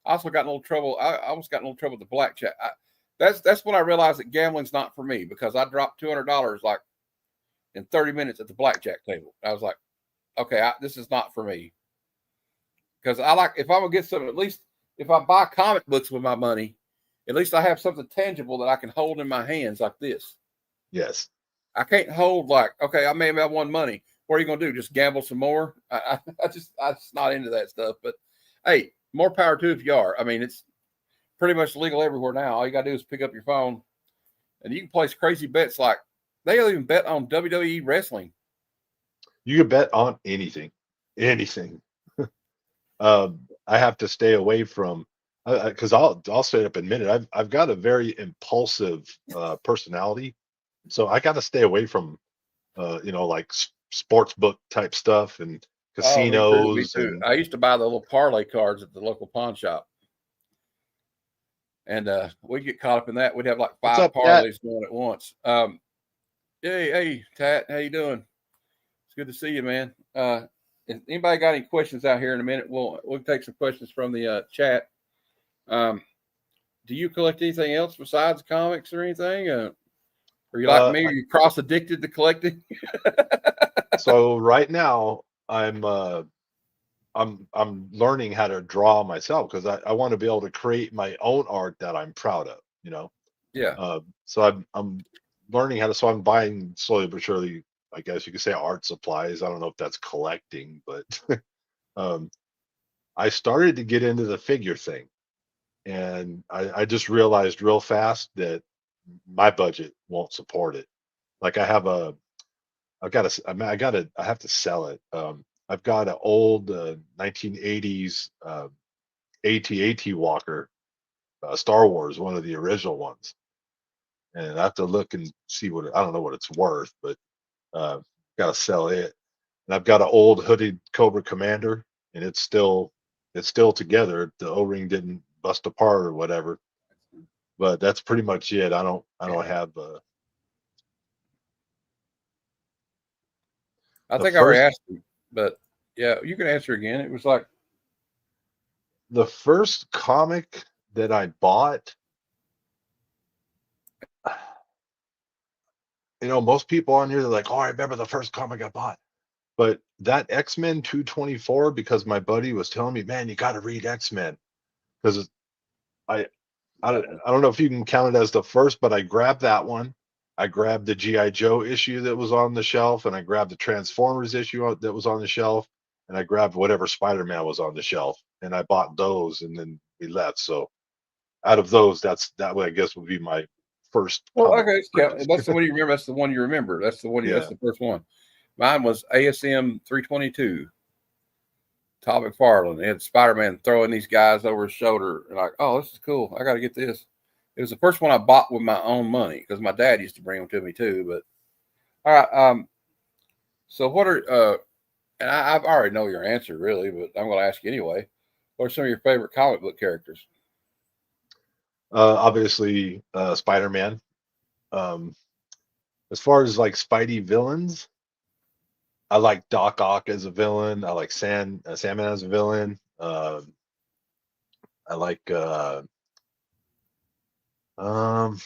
I also got in a little trouble. I almost got in a little trouble with the blackjack. That's when I realized that gambling's not for me because I dropped $200 like in 30 minutes at the blackjack table. I was like, okay, this is not for me because I like if I'm gonna get something. At least if I buy comic books with my money, at least I have something tangible that I can hold in my hands like this. yes. I can't hold like, okay, I may have won money. What are you going to do? Just gamble some more? I'm just not into that stuff. But hey, more power to if you are. I mean, it's pretty much legal everywhere now. All you got to do is pick up your phone, and you can place crazy bets. Like they'll even bet on WWE wrestling. You can bet on anything. Anything. I have to stay away from because I'll straight up admit it. I've got a very impulsive personality, so I got to stay away from you know, like sports book type stuff and Oh, me too. Me casinos too. and I used to buy the little parlay cards at the local pawn shop, and we'd get caught up in that. We'd have like what's 5 up, Cat? parlays going at once. Hey, Tat, how you doing? It's good to see you, man. If anybody got any questions out here in a minute, we'll take some questions from the chat. Do you collect anything else besides comics or anything? Are you like Uh, me? Are you cross addicted to collecting? so right now I'm learning how to draw myself because I want to be able to create my own art that I'm proud of, you know. Yeah, So I'm learning how to. So I'm buying slowly but surely. I guess you could say art supplies. I don't know if that's collecting, but um, I started to get into the figure thing, and I just realized real fast that my budget won't support it. Like I've got to, I have to sell it. I've got an old 1980s AT-AT Walker, Star Wars, one of the original ones, and I have to look and see I don't know what it's worth, but uh, got to sell it. And I've got an old hooded Cobra Commander, and it's still together. The O-ring didn't bust apart or whatever, but that's pretty much it. I don't have I the think I already first. asked you, but Yeah, you can answer again. It was like, The first comic that I bought, most people on here, they're like, "Oh, I remember the first comic I bought." But that X-Men 224, because my buddy was telling me, "Man, you got to read X-Men," because I, I don't know if you can count it as the first, but I grabbed that one. I grabbed the GI Joe issue that was on the shelf, and I grabbed the Transformers issue that was on the shelf, and I grabbed whatever Spider-Man was on the shelf, and I bought those, and then we left. So out of those, that way I guess would be my first well, comic okay, purchase. that's the one you remember. That's the one you remember. That's the one. Yeah. That's the first one. Mine was ASM 322. Todd McFarlane. They had Spider-Man throwing these guys over his shoulder, and like, oh, this is cool. I got to get this. It was the first one I bought with my own money because my dad used to bring them to me too. But all right, so what are and I already know your answer really, but I'm going to ask you anyway. What are some of your favorite comic book characters? Obviously, Spider-Man. As far as like Spidey villains, I like Doc Ock as a villain. I like Sandman as a villain. I like um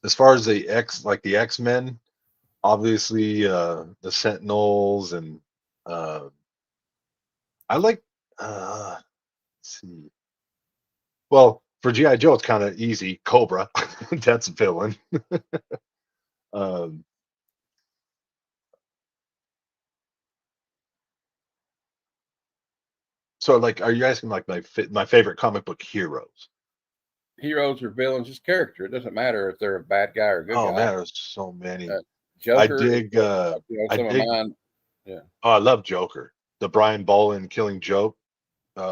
as far as the X-Men, obviously the Sentinels, and uh I like let's see. Well, for GI Joe, it's kind of easy. Cobra, that's a villain. um so like, are you asking like my favorite comic book heroes? Heroes or villains, just character. It doesn't matter if they're a bad guy or a good Oh guy. man, there's so many. Uh, I Joker is dig I some of dig mine. Yeah. Oh, I love Joker. The Brian Bolland Killing Joke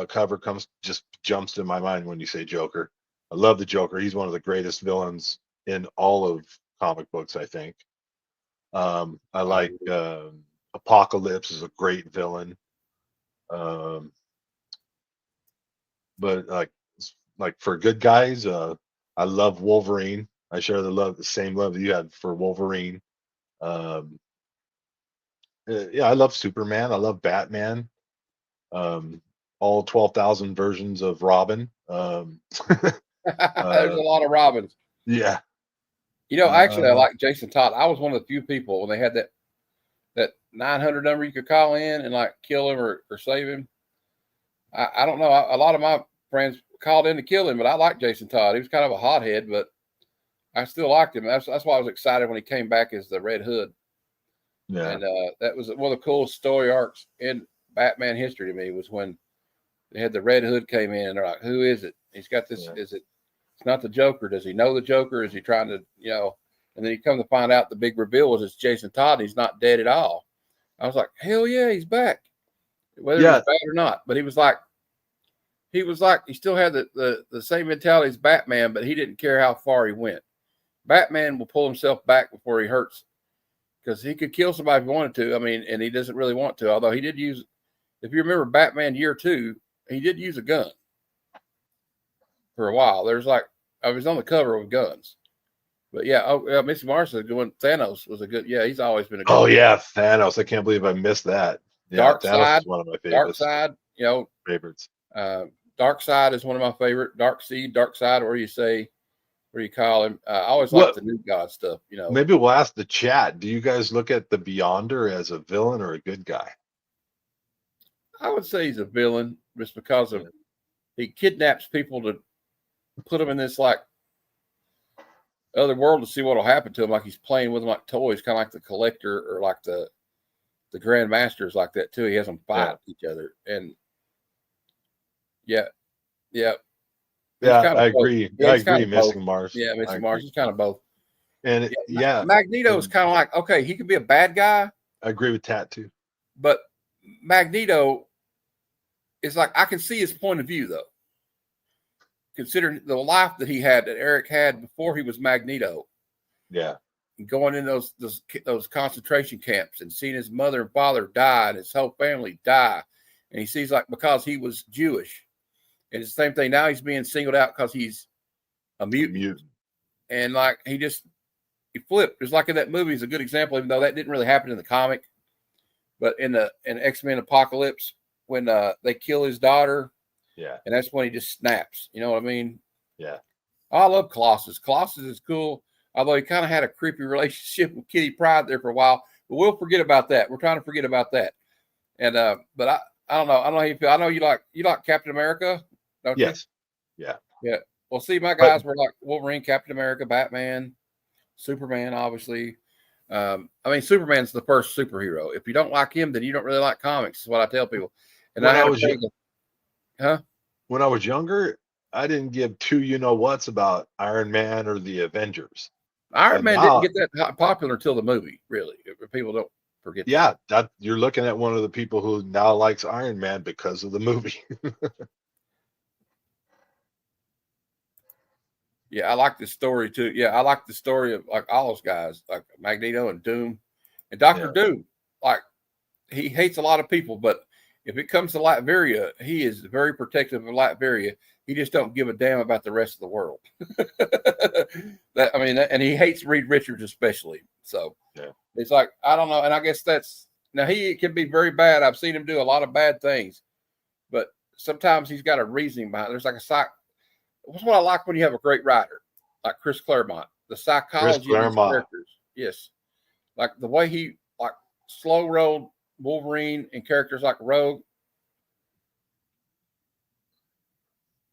cover just jumps to my mind when you say Joker. I love the Joker. He's one of the greatest villains in all of comic books, I think. I I like agree. Apocalypse is a great villain. Um, but like for good guys, I love Wolverine. I share the same love that you had for Wolverine. Um, yeah, I love Superman. I love Batman. Um, all 12,000 versions of Robin. There's a Uh, lot of Robins. yeah. Actually, I Uh, like Jason Todd. I was one of the few people when they had that 900 number you could call in and like kill him or save him. I don't know. A lot of my friends called in to kill him, but I like Jason Todd. He was kind of a hothead, but I still liked him. That's why I was excited when he came back as the Red Hood. yeah. And that was one of the coolest story arcs in Batman history to me was when they had the Red Hood came in and they're like, who is it? He's got this. Yeah. It's not the Joker. Does he know the Joker? Is he trying to, and then you come to find out the big reveal was it's Jason Todd. And he's not dead at all. I was like, hell yeah, he's back. Whether he Yeah. was bad or not. But he was like, he still had the same mentality as Batman, but he didn't care how far he went. Batman will pull himself back before he hurts because he could kill somebody if he wanted to. I mean, and he doesn't really want to, although he did use, if you remember Batman Year 2, he did use a gun for a while. There's like, I was on the cover with guns. But yeah, Missy Marshall going Thanos was a good, he's always been a good Oh villain. yeah, Thanos. I can't believe I missed that. Yeah, Dark Thanos Side, is one of my Dark favorites. Side, Favorites. Dark Side is one of my favorite. Dark Seed, Dark Side, or you call him. I always like What? the New God stuff, Maybe we'll ask the chat. Do you guys look at the Beyonder as a villain or a good guy? I would say he's a villain just because of he kidnaps people to put them in this like other world to see what will happen to him. Like he's playing with them like toys, kind of like the Collector or like the Grand Masters like that too. He has them fight each other, and yeah. Yeah, Kind I of both. agree. Yeah, I he's kind agree, of both. Missing Mars. Yeah, I Missy agree. Mars. He's kind of both. And Magneto is kind of like, okay, he could be a bad guy. I agree with Tat too. But Magneto is like, I can see his point of view though. Considering the life that Eric had before he was Magneto. Yeah. Going in those concentration camps and seeing his mother and father die and his whole family die. And he sees like, because he was Jewish. And it's the same thing. Now he's being singled out because he's a mutant. And like, he flipped. It's like in that movie is a good example, even though that didn't really happen in the comic. But in X-Men Apocalypse, when they kill his daughter, Yeah. and that's when he just snaps. You know what I mean? Yeah. I love Colossus. Colossus is cool, although he kind of had a creepy relationship with Kitty Pryde there for a while. But we'll forget about that. We're trying to forget about that. And but I don't know. I don't know how you feel. I know you like Captain America, don't you? Yes. Yeah. Yeah. Well, see, my But guys were like Wolverine, Captain America, Batman, Superman, obviously. I mean, Superman's the first superhero. If you don't like him, then you don't really like comics, is what I tell people. And I when I had a was friend, huh? when I was younger, I didn't give two you know whats about Iron Man or the Avengers. Iron And Man didn't now, get that popular until the movie, really. People don't forget that. yeah, that you're looking at one of the people who now likes Iron Man because of the movie. Yeah, I like the story too. Yeah, I like the story of like all those guys, like Magneto and Doom and Doctor Yeah. Doom. Like he hates a lot of people, but if it comes to Latveria, he is very protective of Latveria. He just don't give a damn about the rest of the world. And he hates Reed Richards especially. So Yeah. it's like I don't know, and I guess that's now he can be very bad. I've seen him do a lot of bad things, but sometimes he's got a reasoning behind it. There's like what's what I like when you have a great writer like Chris Claremont, the Chris psychology of these Claremont. characters. Yes, like the way he like slow rolled Wolverine and characters like Rogue.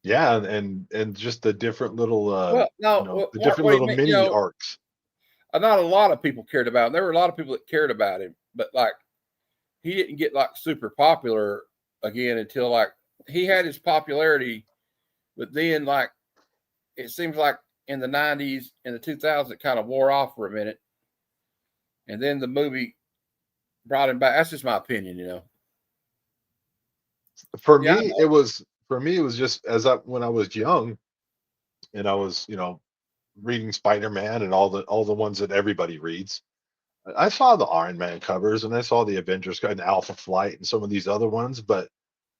Yeah, and just the different little Well, no, the Mark, different what do you little mean? mini arcs. Not a lot of people cared about him. There were a lot of people that cared about him, but like he didn't get like super popular again until like he had his popularity, but then like it seems like in the 90s and the 2000s it kind of wore off for a minute, and then the movie brought him back. That's just my opinion, you know. For Yeah, me, it was just when I was young and I was, reading Spider-Man and all the ones that everybody reads. I saw the Iron Man covers and I saw the Avengers and Alpha Flight and some of these other ones, but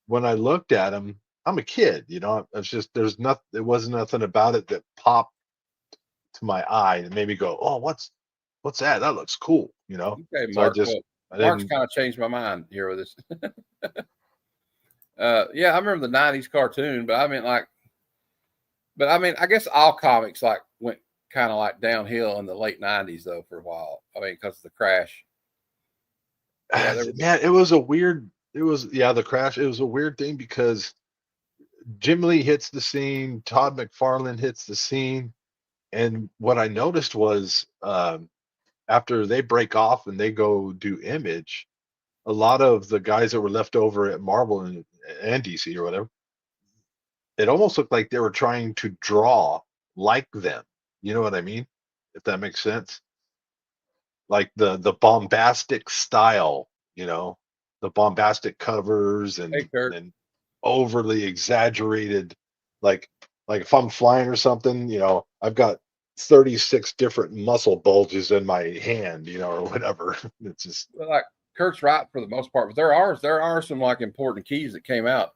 when I looked at them, I'm a kid, it's just there was nothing about it that popped to my eye and made me go, "Oh, what's that? That looks cool," okay, So I Mark. just Well, I Mark's didn't. kind of changed my mind here with this. Yeah, I remember the '90s cartoon, but I mean, I guess all comics like went kind of like downhill in the late '90s though for a while. I mean, because of the crash. Yeah, there was. Man, it was a weird. It was the crash. It was a weird thing because Jim Lee hits the scene, Todd McFarlane hits the scene, and what I noticed was after they break off and they go do Image, a lot of the guys that were left over at Marvel and DC or whatever, it almost looked like they were trying to draw like them. You know what I mean? If that makes sense. Like the bombastic style, the bombastic covers Hey, Kurt. and overly exaggerated, like if I'm flying or something, I've got 36 different muscle bulges in my hand, or whatever. It's just Well, like Kurt's right for the most part, but there are some like important keys that came out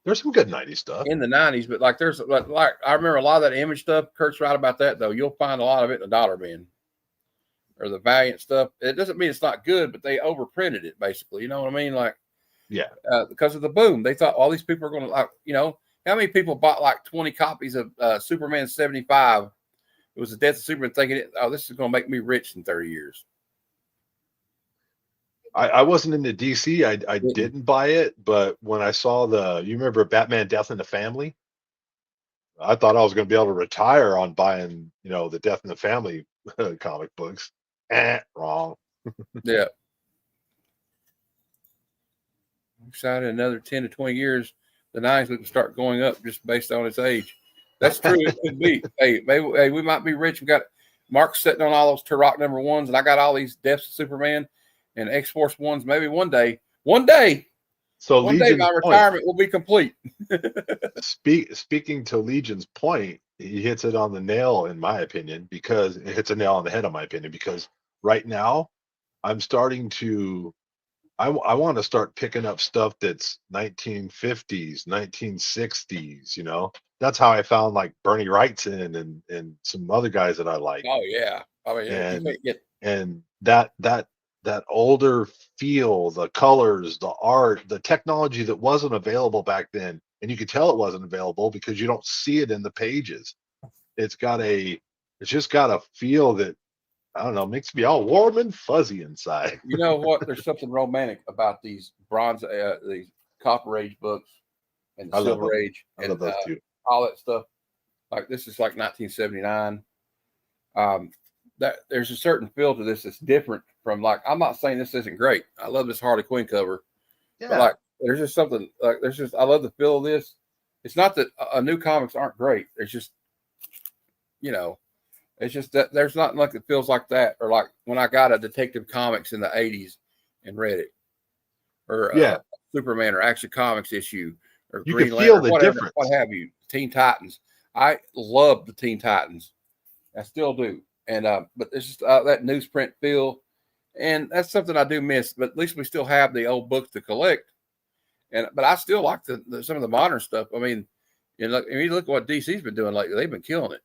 there's some good 90s stuff. in the '90s. But like there's like I remember a lot of that Image stuff. Kurt's right about that though. You'll find a lot of it in the Dollar Bin or the Valiant stuff. It doesn't mean it's not good, but they overprinted it basically. You know what I mean? Like Yeah. because of the boom, they thought all these people are going to like how many people bought like 20 copies of Superman 75? It was the death of Superman, thinking, "Oh, this is going to make me rich in 30 years." I wasn't into DC. I Didn't. didn't buy it, but when I saw you remember Batman Death in the Family? I thought I was going to be able to retire on buying, the Death in the Family comic books. Wrong. Yeah. Excited another 10 to 20 years, the '90s would start going up just based on its age. That's true. It could be. Hey, maybe we might be rich. We got Mark sitting on all those Turok #1s, and I got all these Deaths of Superman and X-Force ones. Maybe one day, So my retirement will be complete. Speaking to Legion's point, he hits it on the nail, in my opinion, because it hits a nail on the head, in my opinion, because right now I'm starting to I want to start picking up stuff that's 1950s, 1960s, That's how I found like Bernie Wrightson and some other guys that I like. Oh yeah. I mean, you And can't get. and that that older feel, the colors, the art, the technology that wasn't available back then. And you could tell it wasn't available because you don't see it in the pages. It's just got a feel that, I don't know, makes me all warm and fuzzy inside. You know what? There's something romantic about these these Copper Age books and the I love Silver them. Age I love and those too. all that stuff. Like this is like 1979. That there's a certain feel to this that's different from like, I'm not saying this isn't great. I love this Harley Quinn cover, but Yeah. like there's just something like I love the feel of this. It's not that new comics aren't great. It's just, you know, it's just that there's nothing like it feels like that, or like when I got a Detective Comics in the '80s and read it, or Yeah. Superman or Action Comics issue, or You Green can feel Lantern, the whatever, difference. what have you. Teen Titans. I love the Teen Titans. I still do. And but it's just that newsprint feel, and that's something I do miss. But at least we still have the old books to collect. And but I still like some of the modern stuff. I mean, you look at what DC's been doing lately. They've been killing it.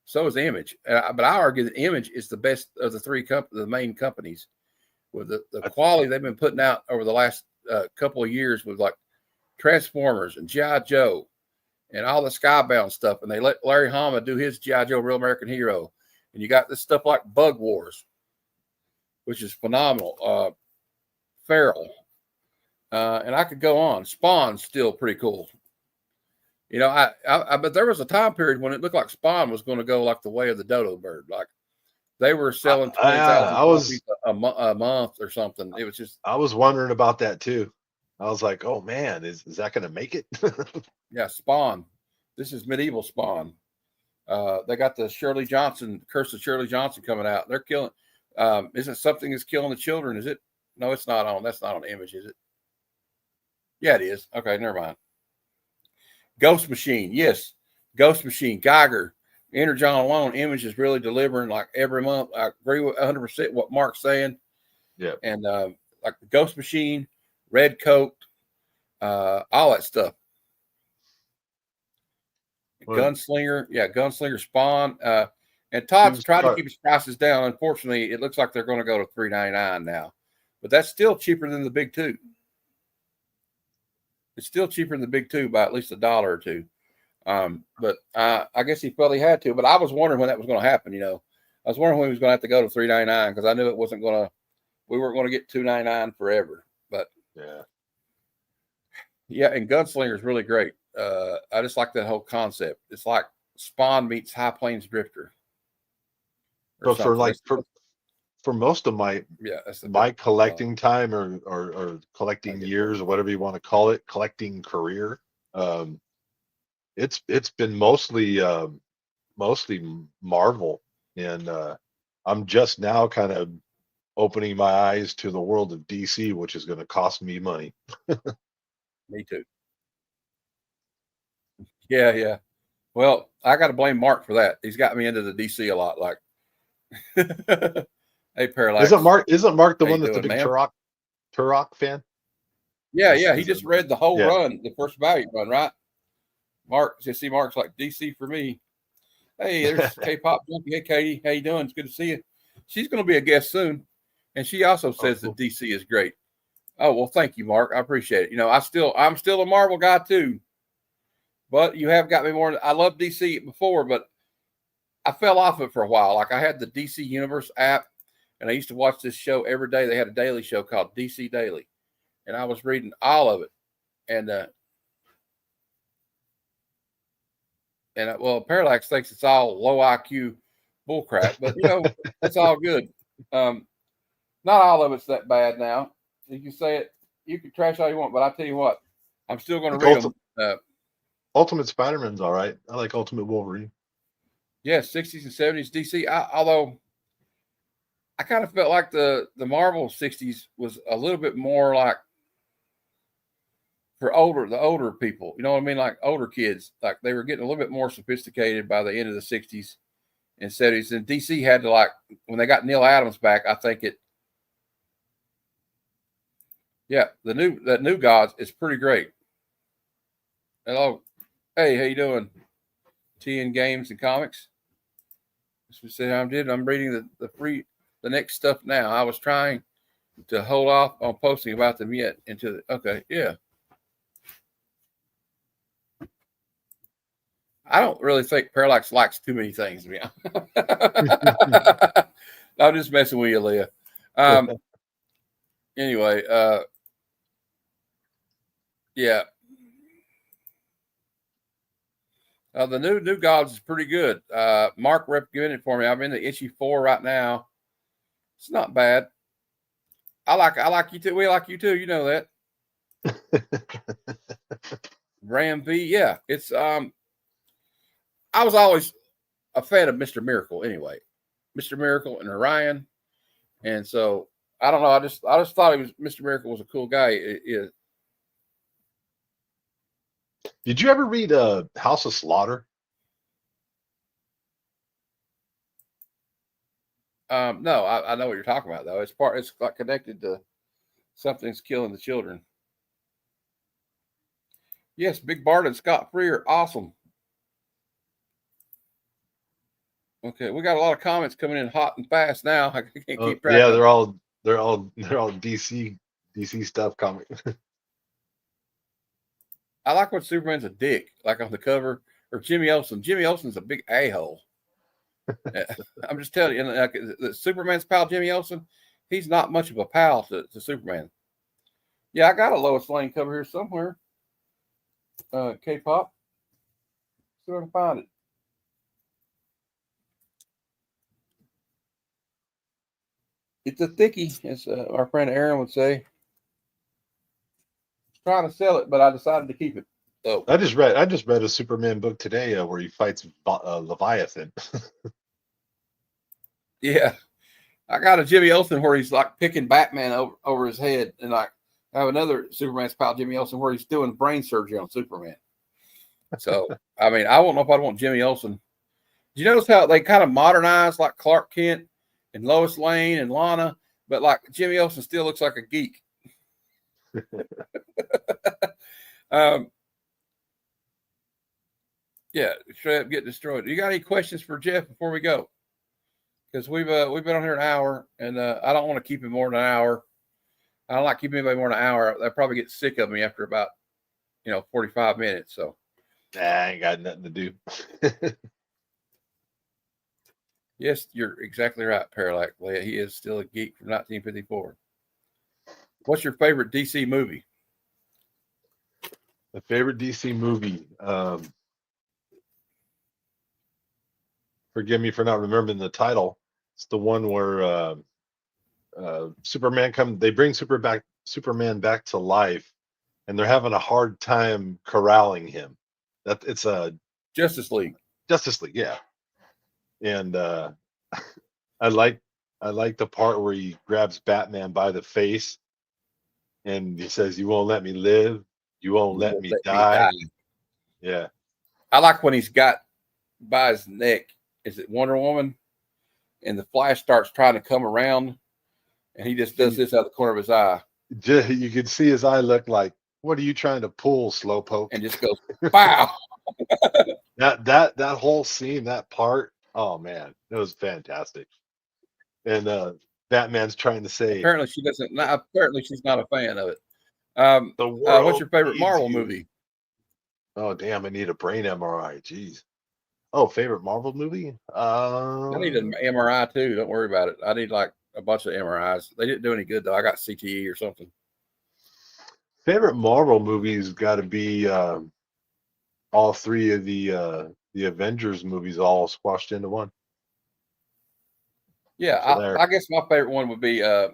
So is Image. But I argue that Image is the best of the main companies, with the quality they've been putting out over the last couple of years with like Transformers and G.I. Joe and all the Skybound stuff. And they let Larry Hama do his G.I. Joe Real American Hero. And you got this stuff like Bug Wars, which is phenomenal. Feral. And I could go on. Spawn's still pretty cool. You know, but there was a time period when it looked like Spawn was going to go like the way of the dodo bird. Like they were selling 20,000 copies a month or something. It was just. I was wondering about that too. I was like, oh man, is that going to make it? Yeah, Spawn. This is medieval Spawn. They got the Shirley Johnson, Curse of Shirley Johnson coming out. They're killing. Isn't something that's killing the children? Is it? No, it's not on. That's not on Image, is it? Yeah, it is. Okay, never mind. Ghost Machine, yes. Ghost Machine, Geiger, Energon alone. Image is really delivering like every month. I agree with 100% what Mark's saying. Yeah. And like the Ghost Machine, Red Coat, all that stuff. Gunslinger, Gunslinger, Spawn, and Todd's tried to keep his prices down. Unfortunately, it looks like they're going to go to $3.99 now, but that's still cheaper than the big two. It's still cheaper than the big two by at least $1 or $2. But I guess he felt he had to. But I was wondering when that was going to happen. You know, I was wondering when he was going to have to go to $3.99 because I knew it wasn't going to. We weren't going to get $2.99 forever. But yeah, and Gunslinger is really great. I just like that whole concept. It's like Spawn meets High Plains Drifter. But for most of my collecting time or collecting years or whatever you want to call it, collecting career, it's been mostly Marvel, and I'm just now kind of opening my eyes to the world of DC, which is going to cost me money. Me too. Yeah. Well, I got to blame Mark for that. He's got me into the DC a lot. Like, hey, Parallax. Isn't Mark the one that's a big Turok fan? Yeah. He just read the whole run, the first Valiant run, right? Mark, see, Mark's like DC for me. Hey, there's K-pop junkie. Hey, Katie, how you doing? It's good to see you. She's going to be a guest soon, and she also says that DC is great. Oh well, thank you, Mark. I appreciate it. You know, I'm still a Marvel guy too, but you have got me more. I loved DC before, but I fell off it for a while. Like I had the DC Universe app, and I used to watch this show every day. They had a daily show called DC Daily, and I was reading all of it, and well, Parallax thinks it's all low IQ bullcrap, but you know, it's all good. Not all of it's that bad now. You can say it, you can trash all you want, but I tell you what, I'm still going to read them. Ultimate Spider-Man's all right. I like Ultimate Wolverine. Yeah, 60s and 70s DC. Although I kind of felt like the Marvel 60s was a little bit more like for the older people. You know what I mean? Like older kids. Like they were getting a little bit more sophisticated by the end of the 60s and 70s. And DC had to, like, when they got Neil Adams back, I think that new Gods is pretty great. Hello. Hey, how you doing? TN Games and Comics. That's what I'm reading the next stuff now. I was trying to hold off on posting about them yet until okay, yeah. I don't really think Parallax likes too many things, to be honest. I'm just messing with you, Leah. Anyway, yeah. The new Gods is pretty good. Mark recommended it for me. I'm in the issue 4 right now. It's not bad. I like you too. We like you too. You know that. Ram V. Yeah, it's I was always a fan of Mr. Miracle anyway. Mr. Miracle and Orion, and so I don't know. I just thought he was Mr. Miracle was a cool guy. Did you ever read House of Slaughter? No, I know what you're talking about though. It's like connected to something's killing the children. Yes, Big Bart and Scott Free are awesome. Okay, we got a lot of comments coming in hot and fast now. I can't keep track. Yeah, they're all DC stuff coming. I like when Superman's a dick, like on the cover, or Jimmy Olsen. Jimmy Olsen's a big a-hole. I'm just telling you, like, the Superman's pal Jimmy Olsen, he's not much of a pal to Superman. Yeah, I got a Lois Lane cover here somewhere. K-pop. See if I can find it. It's a thickie, as our friend Aaron would say. Trying to sell it, but I decided to keep it. So I just read a Superman book today where he fights Leviathan. yeah, I got a Jimmy Olsen where he's like picking Batman over his head, and I have another Superman's pal Jimmy Olsen where he's doing brain surgery on Superman. So I mean, I don't know if I'd want Jimmy Olsen. Do you notice how they kind of modernized like Clark Kent and Lois Lane and Lana, but like Jimmy Olsen still looks like a geek. Yeah, straight up get destroyed. You got any questions for Jeff before we go? Because we've been on here an hour, and I don't want to keep him more than an hour. I don't like keeping anybody more than an hour. They probably get sick of me after about 45 minutes. So I ain't got nothing to do. Yes, you're exactly right, Parallax. He is still a geek from 1954. What's your favorite DC movie? My favorite DC movie. Forgive me for not remembering the title. It's the one where Superman they bring Superman back to life, and they're having a hard time corralling him. It's a Justice League. Justice League, yeah. And I like the part where he grabs Batman by the face, and he says, "You won't let me live. You won't let me die." Yeah. I like when he's got by his neck. Is it Wonder Woman? And the Flash starts trying to come around, and he just does this out the corner of his eye. You can see his eye look like, "What are you trying to pull, slowpoke?" And just goes, "Wow!" that whole scene, that part. Oh man, it was fantastic. And Batman's trying to say, apparently she doesn't. Apparently she's not a fan of it. the world what's your favorite needs Marvel you. movie? Oh damn, I need a brain MRI. Jeez. Oh, favorite Marvel movie? I need an MRI too. Don't worry about it. I need like a bunch of MRIs. They didn't do any good though. I got CTE or something. Favorite Marvel movies got to be all three of the Avengers movies all squashed into one. Yeah, So I guess my favorite one would be have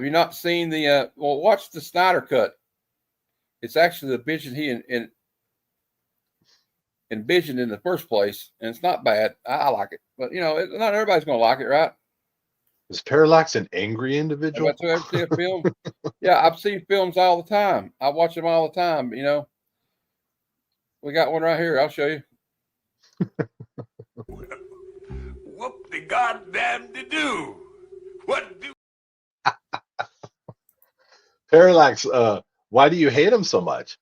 you not seen the watch the Snyder Cut. It's actually the vision he envisioned in the first place, and it's not bad. I like it, but not everybody's gonna like it, right? Is Parallax an angry individual? Have you ever seen a film? Yeah, I've seen films all the time. I watch them all the time. We got one right here. I'll show you. Whoop the goddamn to do. What do? Parallax, why do you hate him so much?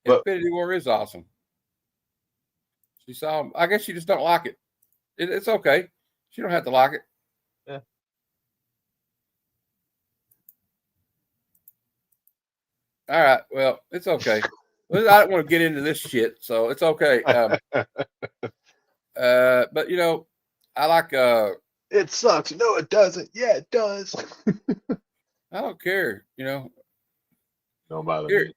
But Infinity War is awesome. She saw him. I guess she just don't like it. It's okay. She don't have to like it. yeah. All right. Well, it's okay. I don't want to get into this shit, so it's okay. But you know, I like. It sucks. No, it doesn't. Yeah, it does. I don't care. You know. Don't bother Here. me.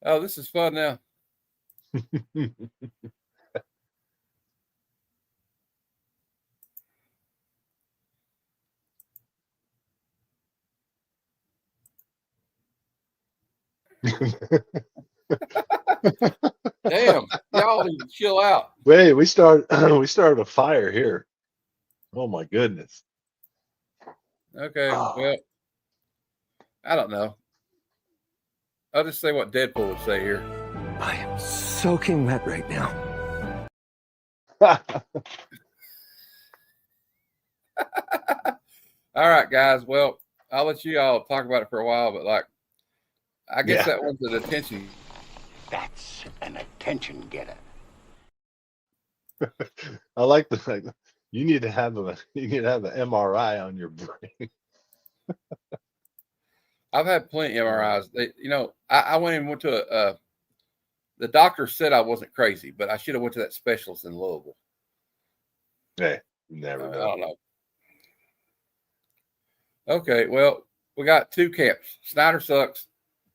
Oh, this is fun now. Damn, y'all need to chill out. Wait, we started a fire here. Oh my goodness. Okay. Oh. Well, I don't know. I'll just say what Deadpool would say here. I am soaking wet right now. All right, guys. Well, I'll let you all talk about it for a while, but like, I guess Yeah. that one's an attention. That's an attention getter. I like the fact that you need to have an MRI on your brain. I've had plenty of MRIs. I went and went to the doctor said I wasn't crazy, but I should have went to that specialist in Louisville. Hey, you never I know. don't know. Okay, well, we got two camps. Snyder sucks.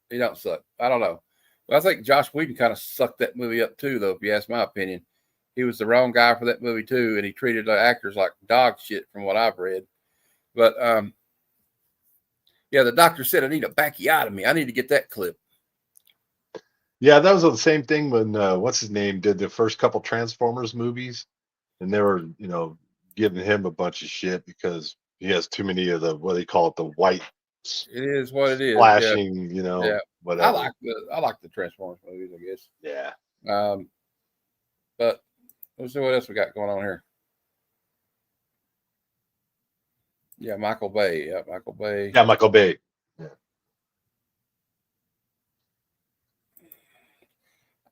He don't suck. I don't know. Well, I think Josh Whedon kind of sucked that movie up too, though, if you ask my opinion. He was the wrong guy for that movie too, and he treated the actors like dog shit from what I've read. But yeah, the doctor said I need a backiotomy. I need to get that clip. Yeah, that was the same thing when what's his name did the first couple Transformers movies, and they were, giving him a bunch of shit because he has too many of the what they call it, the white It is what it is. flashing, Yeah. whatever. I like the Transformers movies, I guess. Yeah. But let's see what else we got going on here. Yeah, Michael Bay. Yeah, Michael Bay. Yeah, Michael Bay. Yeah.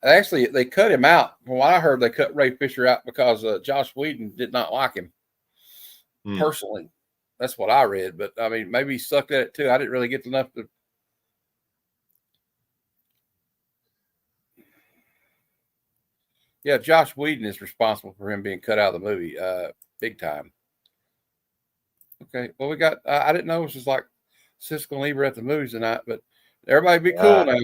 Actually, they cut him out. From what I heard, they cut Ray Fisher out because Josh Whedon did not like him personally. That's what I read. But I mean, maybe he sucked at it too. I didn't really get enough to. Yeah, Josh Whedon is responsible for him being cut out of the movie, big time. Okay, well, we got. I didn't know it was just like Siskel and Ebert at the movies tonight, but everybody be cool now,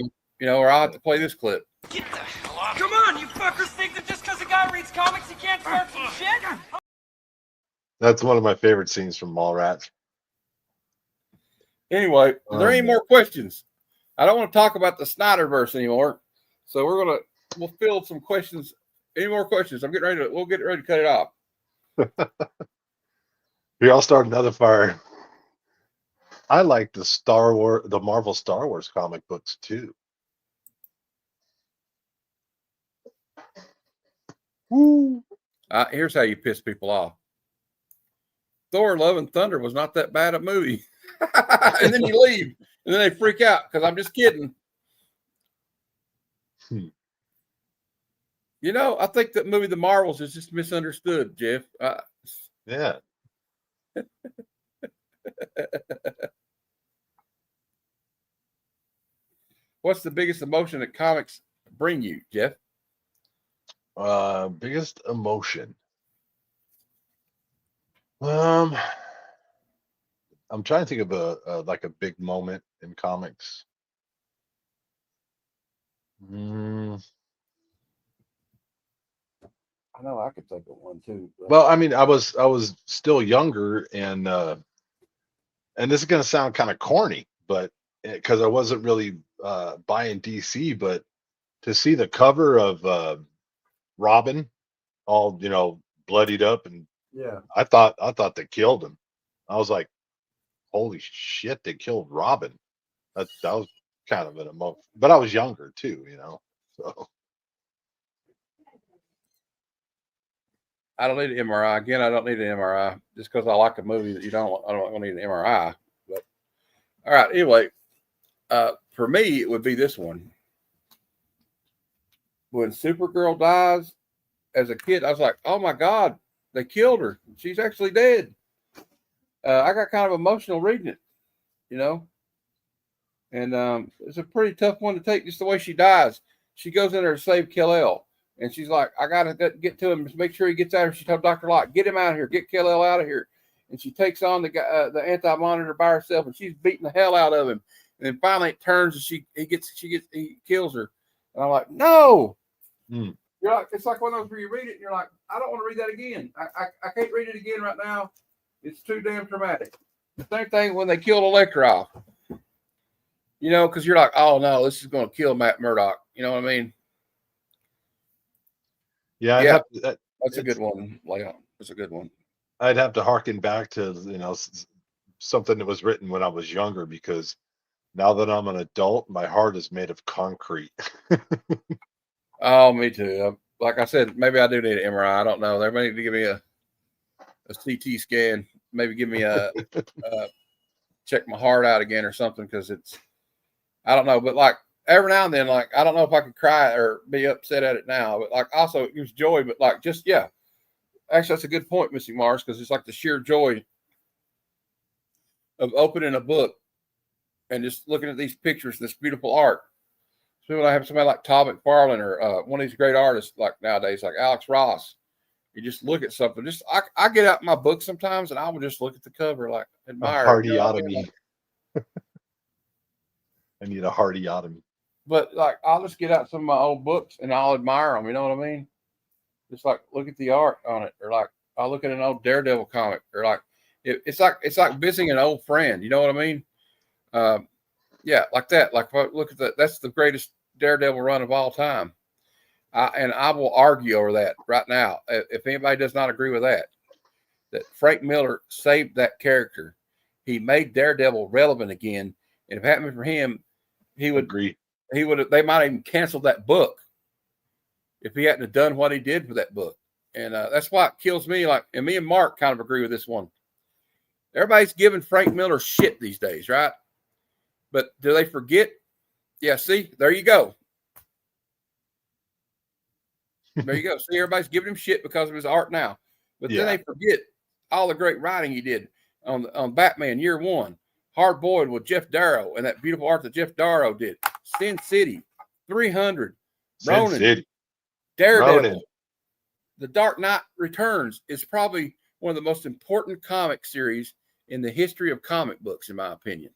or I'll have to play this clip. Get the hell off. Come on, you fuckers think that just because a guy reads comics he can't start some shit? That's one of my favorite scenes from Mallrats. Anyway, are there any more questions? I don't want to talk about the Snyderverse anymore, so we'll field some questions. Any more questions? We'll get ready to cut it off. Here, I'll start another fire. I like the Marvel Star Wars comic books too. Woo. Here's how you piss people off. Thor: Love and Thunder was not that bad a movie. And then you leave, and then they freak out because I'm just kidding. I think that movie, The Marvels, is just misunderstood, Jeff. Yeah. What's the biggest emotion that comics bring you, Jeff? Biggest emotion. I'm trying to think of a big moment in comics. I know I could think of one too. Well, I mean, I was still younger, and this is gonna sound kind of corny, but because I wasn't really buying DC, but to see the cover of Robin, all bloodied up, and yeah, I thought they killed him. I was like, holy shit, they killed Robin. That was kind of an emotion, but I was younger too, so. I don't need an MRI. Again, I don't need an MRI just because I like a movie that you don't. I don't need an MRI. But all right. Anyway, for me, it would be this one. When Supergirl dies, as a kid, I was like, "Oh my God, they killed her. She's actually dead." I got kind of emotional reading it, you know, and it's a pretty tough one to take. Just the way she dies, she goes in there to save Kal-El, and she's like, "I gotta get to him, make sure he gets out of here." She told Dr. Locke, "Get him out of here, get Kal-El out of here." And she takes on the guy, the anti-monitor by herself, and she's beating the hell out of him. And then finally, it turns, and he kills her. And I'm like, "No." Mm. You're like, it's like one of those where you read it and you're like, I don't want to read that again. I can't read it again right now. It's too damn traumatic. The same thing when they killed Elektra off. You know, because you're like, oh no, this is going to kill Matt Murdock. You know what I mean? Yeah, that's a good one, Leon. That's a good one. I'd have to harken back to something that was written when I was younger, because now that I'm an adult, my heart is made of concrete. Oh, me too. Like I said, maybe I do need an MRI. I don't know. They may need to give me a CT scan. Maybe give me a check my heart out again or something, because I don't know. But like every now and then, like I don't know if I could cry or be upset at it now. But like also it gives joy. But like just yeah, actually that's a good point, Missy Mars, because it's like the sheer joy of opening a book and just looking at these pictures, this beautiful art. So when I have somebody like Todd McFarlane or one of these great artists like nowadays, like Alex Ross, you just look at something. Just I get out my book sometimes and I will just look at the cover, like admire. A hardiotomy. I need a hardiotomy. But like I'll just get out some of my old books and I'll admire them. You know what I mean? Just like look at the art on it, or like I'll look at an old Daredevil comic, or like it's like visiting an old friend. You know what I mean? Yeah, like that. Like look at that. That's the greatest Daredevil run of all time. And I will argue over that right now. If anybody does not agree with that Frank Miller saved that character. He made Daredevil relevant again. And if it happened for him, he would agree. He would. They might even cancel that book if he hadn't have done what he did for that book. And that's why it kills me. Like, and me and Mark kind of agree with this one. Everybody's giving Frank Miller shit these days, right? But do they forget? Yeah, see, there you go. There you go. See, everybody's giving him shit because of his art now. But then they forget all the great writing he did on Batman Year One, Hard Boiled with Jeff Darrow, and that beautiful art that Jeff Darrow did. Sin City, 300, Ronin, City. Daredevil. Ronin. The Dark Knight Returns is probably one of the most important comic series in the history of comic books, in my opinion.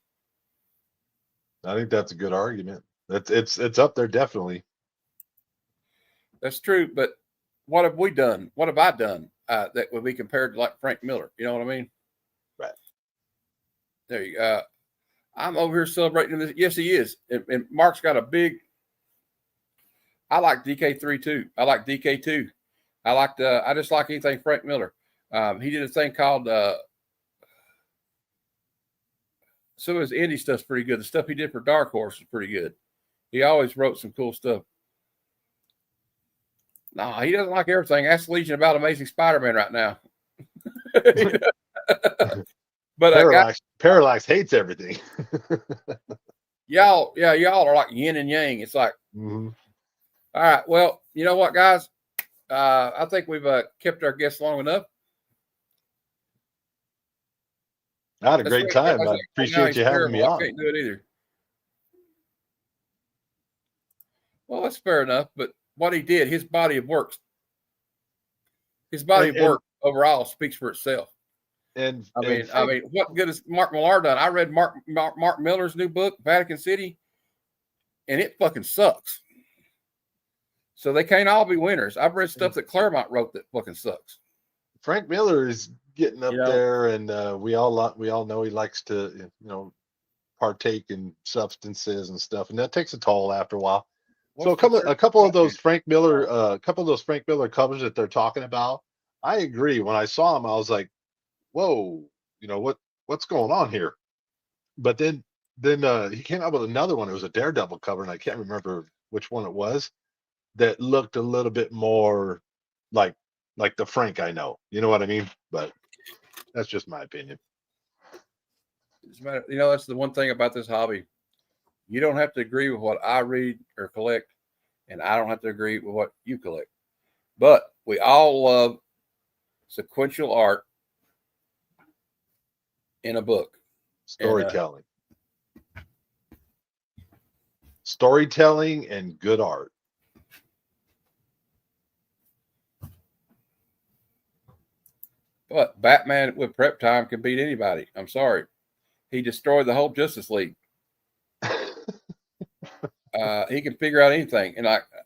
I think that's a good argument. It's up there, definitely. That's true, but what have we done? What have I done that would be compared to like Frank Miller? You know what I mean? Right. There you go. I'm over here celebrating this. Yes, he is. And Mark's got a big. I like DK3 too. I like DK2. I just like anything Frank Miller. He did a thing called some of his indie stuff's pretty good. The stuff he did for Dark Horse is pretty good. He always wrote some cool stuff. No, he doesn't like everything. Ask Legion about Amazing Spider-Man right now. But Parallax hates everything. y'all are like yin and yang. It's like, all right. Well, you know what, guys? I think we've kept our guests long enough. I had a great time. I appreciate you having me on. I can't do it either. Well, that's fair enough. But what he did, his body of work overall speaks for itself. And I mean, what good has Mark Millar done? I read Mark Miller's new book, Vatican City, and it fucking sucks. So they can't all be winners. I've read stuff that Claremont wrote that fucking sucks. Frank Miller is getting up there, and we all know he likes to partake in substances and stuff, and that takes a toll after a while. So a couple of those Frank Miller covers that they're talking about, I agree. When I saw them, I was like, whoa, what's going on here? But then he came out with another one. It was a Daredevil cover, and I can't remember which one it was, that looked a little bit more like like the Frank I know. You know what I mean? But that's just my opinion. You know, that's the one thing about this hobby. You don't have to agree with what I read or collect, and I don't have to agree with what you collect. But we all love sequential art in a book. Storytelling. Storytelling and good art. But Batman with prep time can beat anybody. I'm sorry. He destroyed the whole Justice League. He can figure out anything, and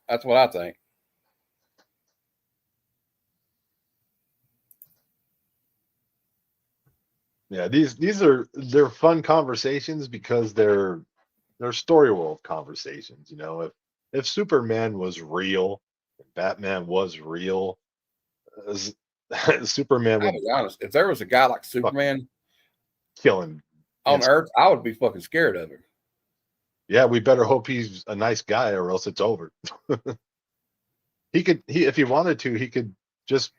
that's what I think. Yeah, they're fun conversations because they're story world conversations. You know, if Superman was real, if Batman was real, Superman I'll would be honest. If there was a guy like fucking Superman kill him on instantly. Earth, I would be fucking scared of him. Yeah, we better hope he's a nice guy, or else it's over. If he wanted to, he could just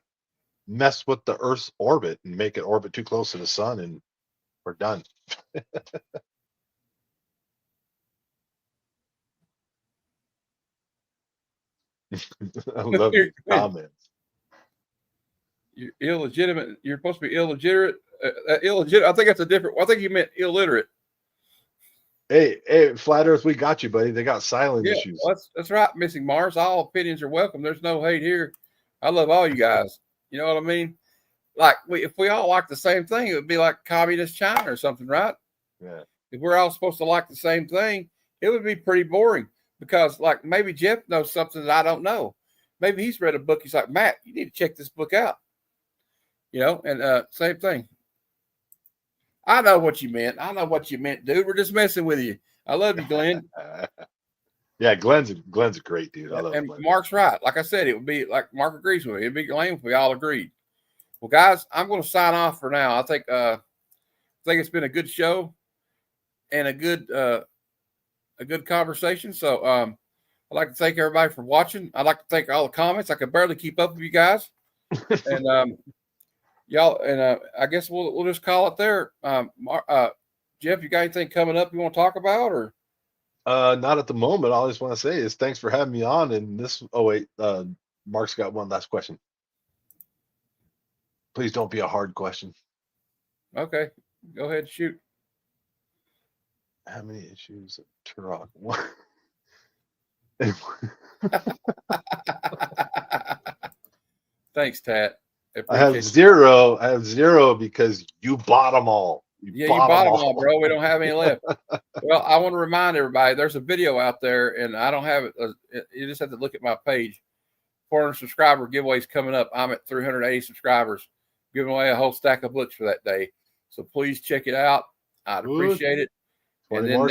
mess with the Earth's orbit and make it orbit too close to the sun, and we're done. I love your comments. You're illegitimate. You're supposed to be illegitimate. Illegitimate. I think that's a different. I think you meant illiterate. Hey, Flat Earth, we got you, buddy. They got silent Yeah, issues. that's right, Missing Mars. All opinions are welcome. There's no hate here. I love all you guys. You know what I mean? Like if we all like the same thing, it would be like communist China or something, right? Yeah. If we're all supposed to like the same thing, it would be pretty boring because, like, maybe Jeff knows something that I don't know. Maybe he's read a book. He's like, Matt, you need to check this book out. You know, and same thing. I know what you meant. I know what you meant, dude. We're just messing with you. I love you, Glenn. Yeah, Glenn's a great dude. I love and Glenn. Mark's right. Like I said, it would be like Mark agrees with me. It'd be lame if we all agreed. Well, guys, I'm going to sign off for now. I think it's been a good show and a good conversation. So I'd like to thank everybody for watching. I'd like to thank all the comments. I could barely keep up with you guys. And y'all, and I guess we'll just call it there. Jeff, you got anything coming up you want to talk about, or? Not at the moment. All I just want to say is thanks for having me on. And this, Mark's got one last question. Please don't be a hard question. Okay, go ahead, shoot. How many issues of Turok? Thanks, Tat. I have zero because you bought them all. You bought them all, bro. We don't have any left. Well, I want to remind everybody there's a video out there, and I don't have it. You just have to look at my page. 400 subscriber giveaways coming up. I'm at 380 subscribers, giving away a whole stack of books for that day. So please check it out. I'd appreciate it. And then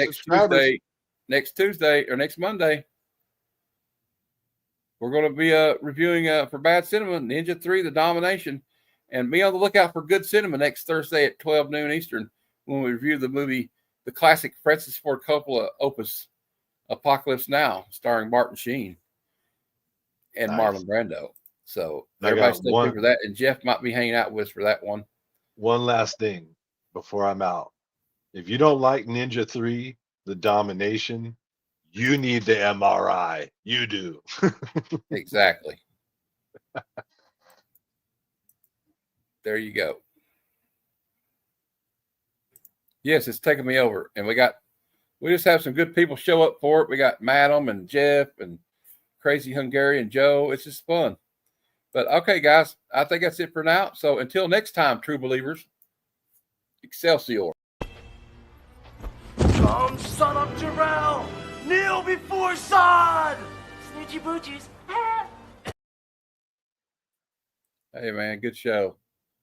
next Tuesday or next Monday, we're going to be reviewing for Bad Cinema, Ninja 3, The Domination. And be on the lookout for good cinema next Thursday at 12 noon Eastern when we review the movie, the classic Francis Ford Coppola opus, Apocalypse Now, starring Martin Sheen and Marlon Brando. So everybody stay tuned for that. And Jeff might be hanging out with us for that one. One last thing before I'm out. If you don't like Ninja 3, The Domination, you need the MRI. You do. Exactly. There you go. Yes, it's taking me over. And we just have some good people show up for it. We got Madam and Jeff and Crazy Hungarian Joe. It's just fun. But okay, guys, I think that's it for now. So until next time, true believers, Excelsior. Come, son of Jarrell! Kneel before Zod! Snoochie boochies. Hey, man, good show.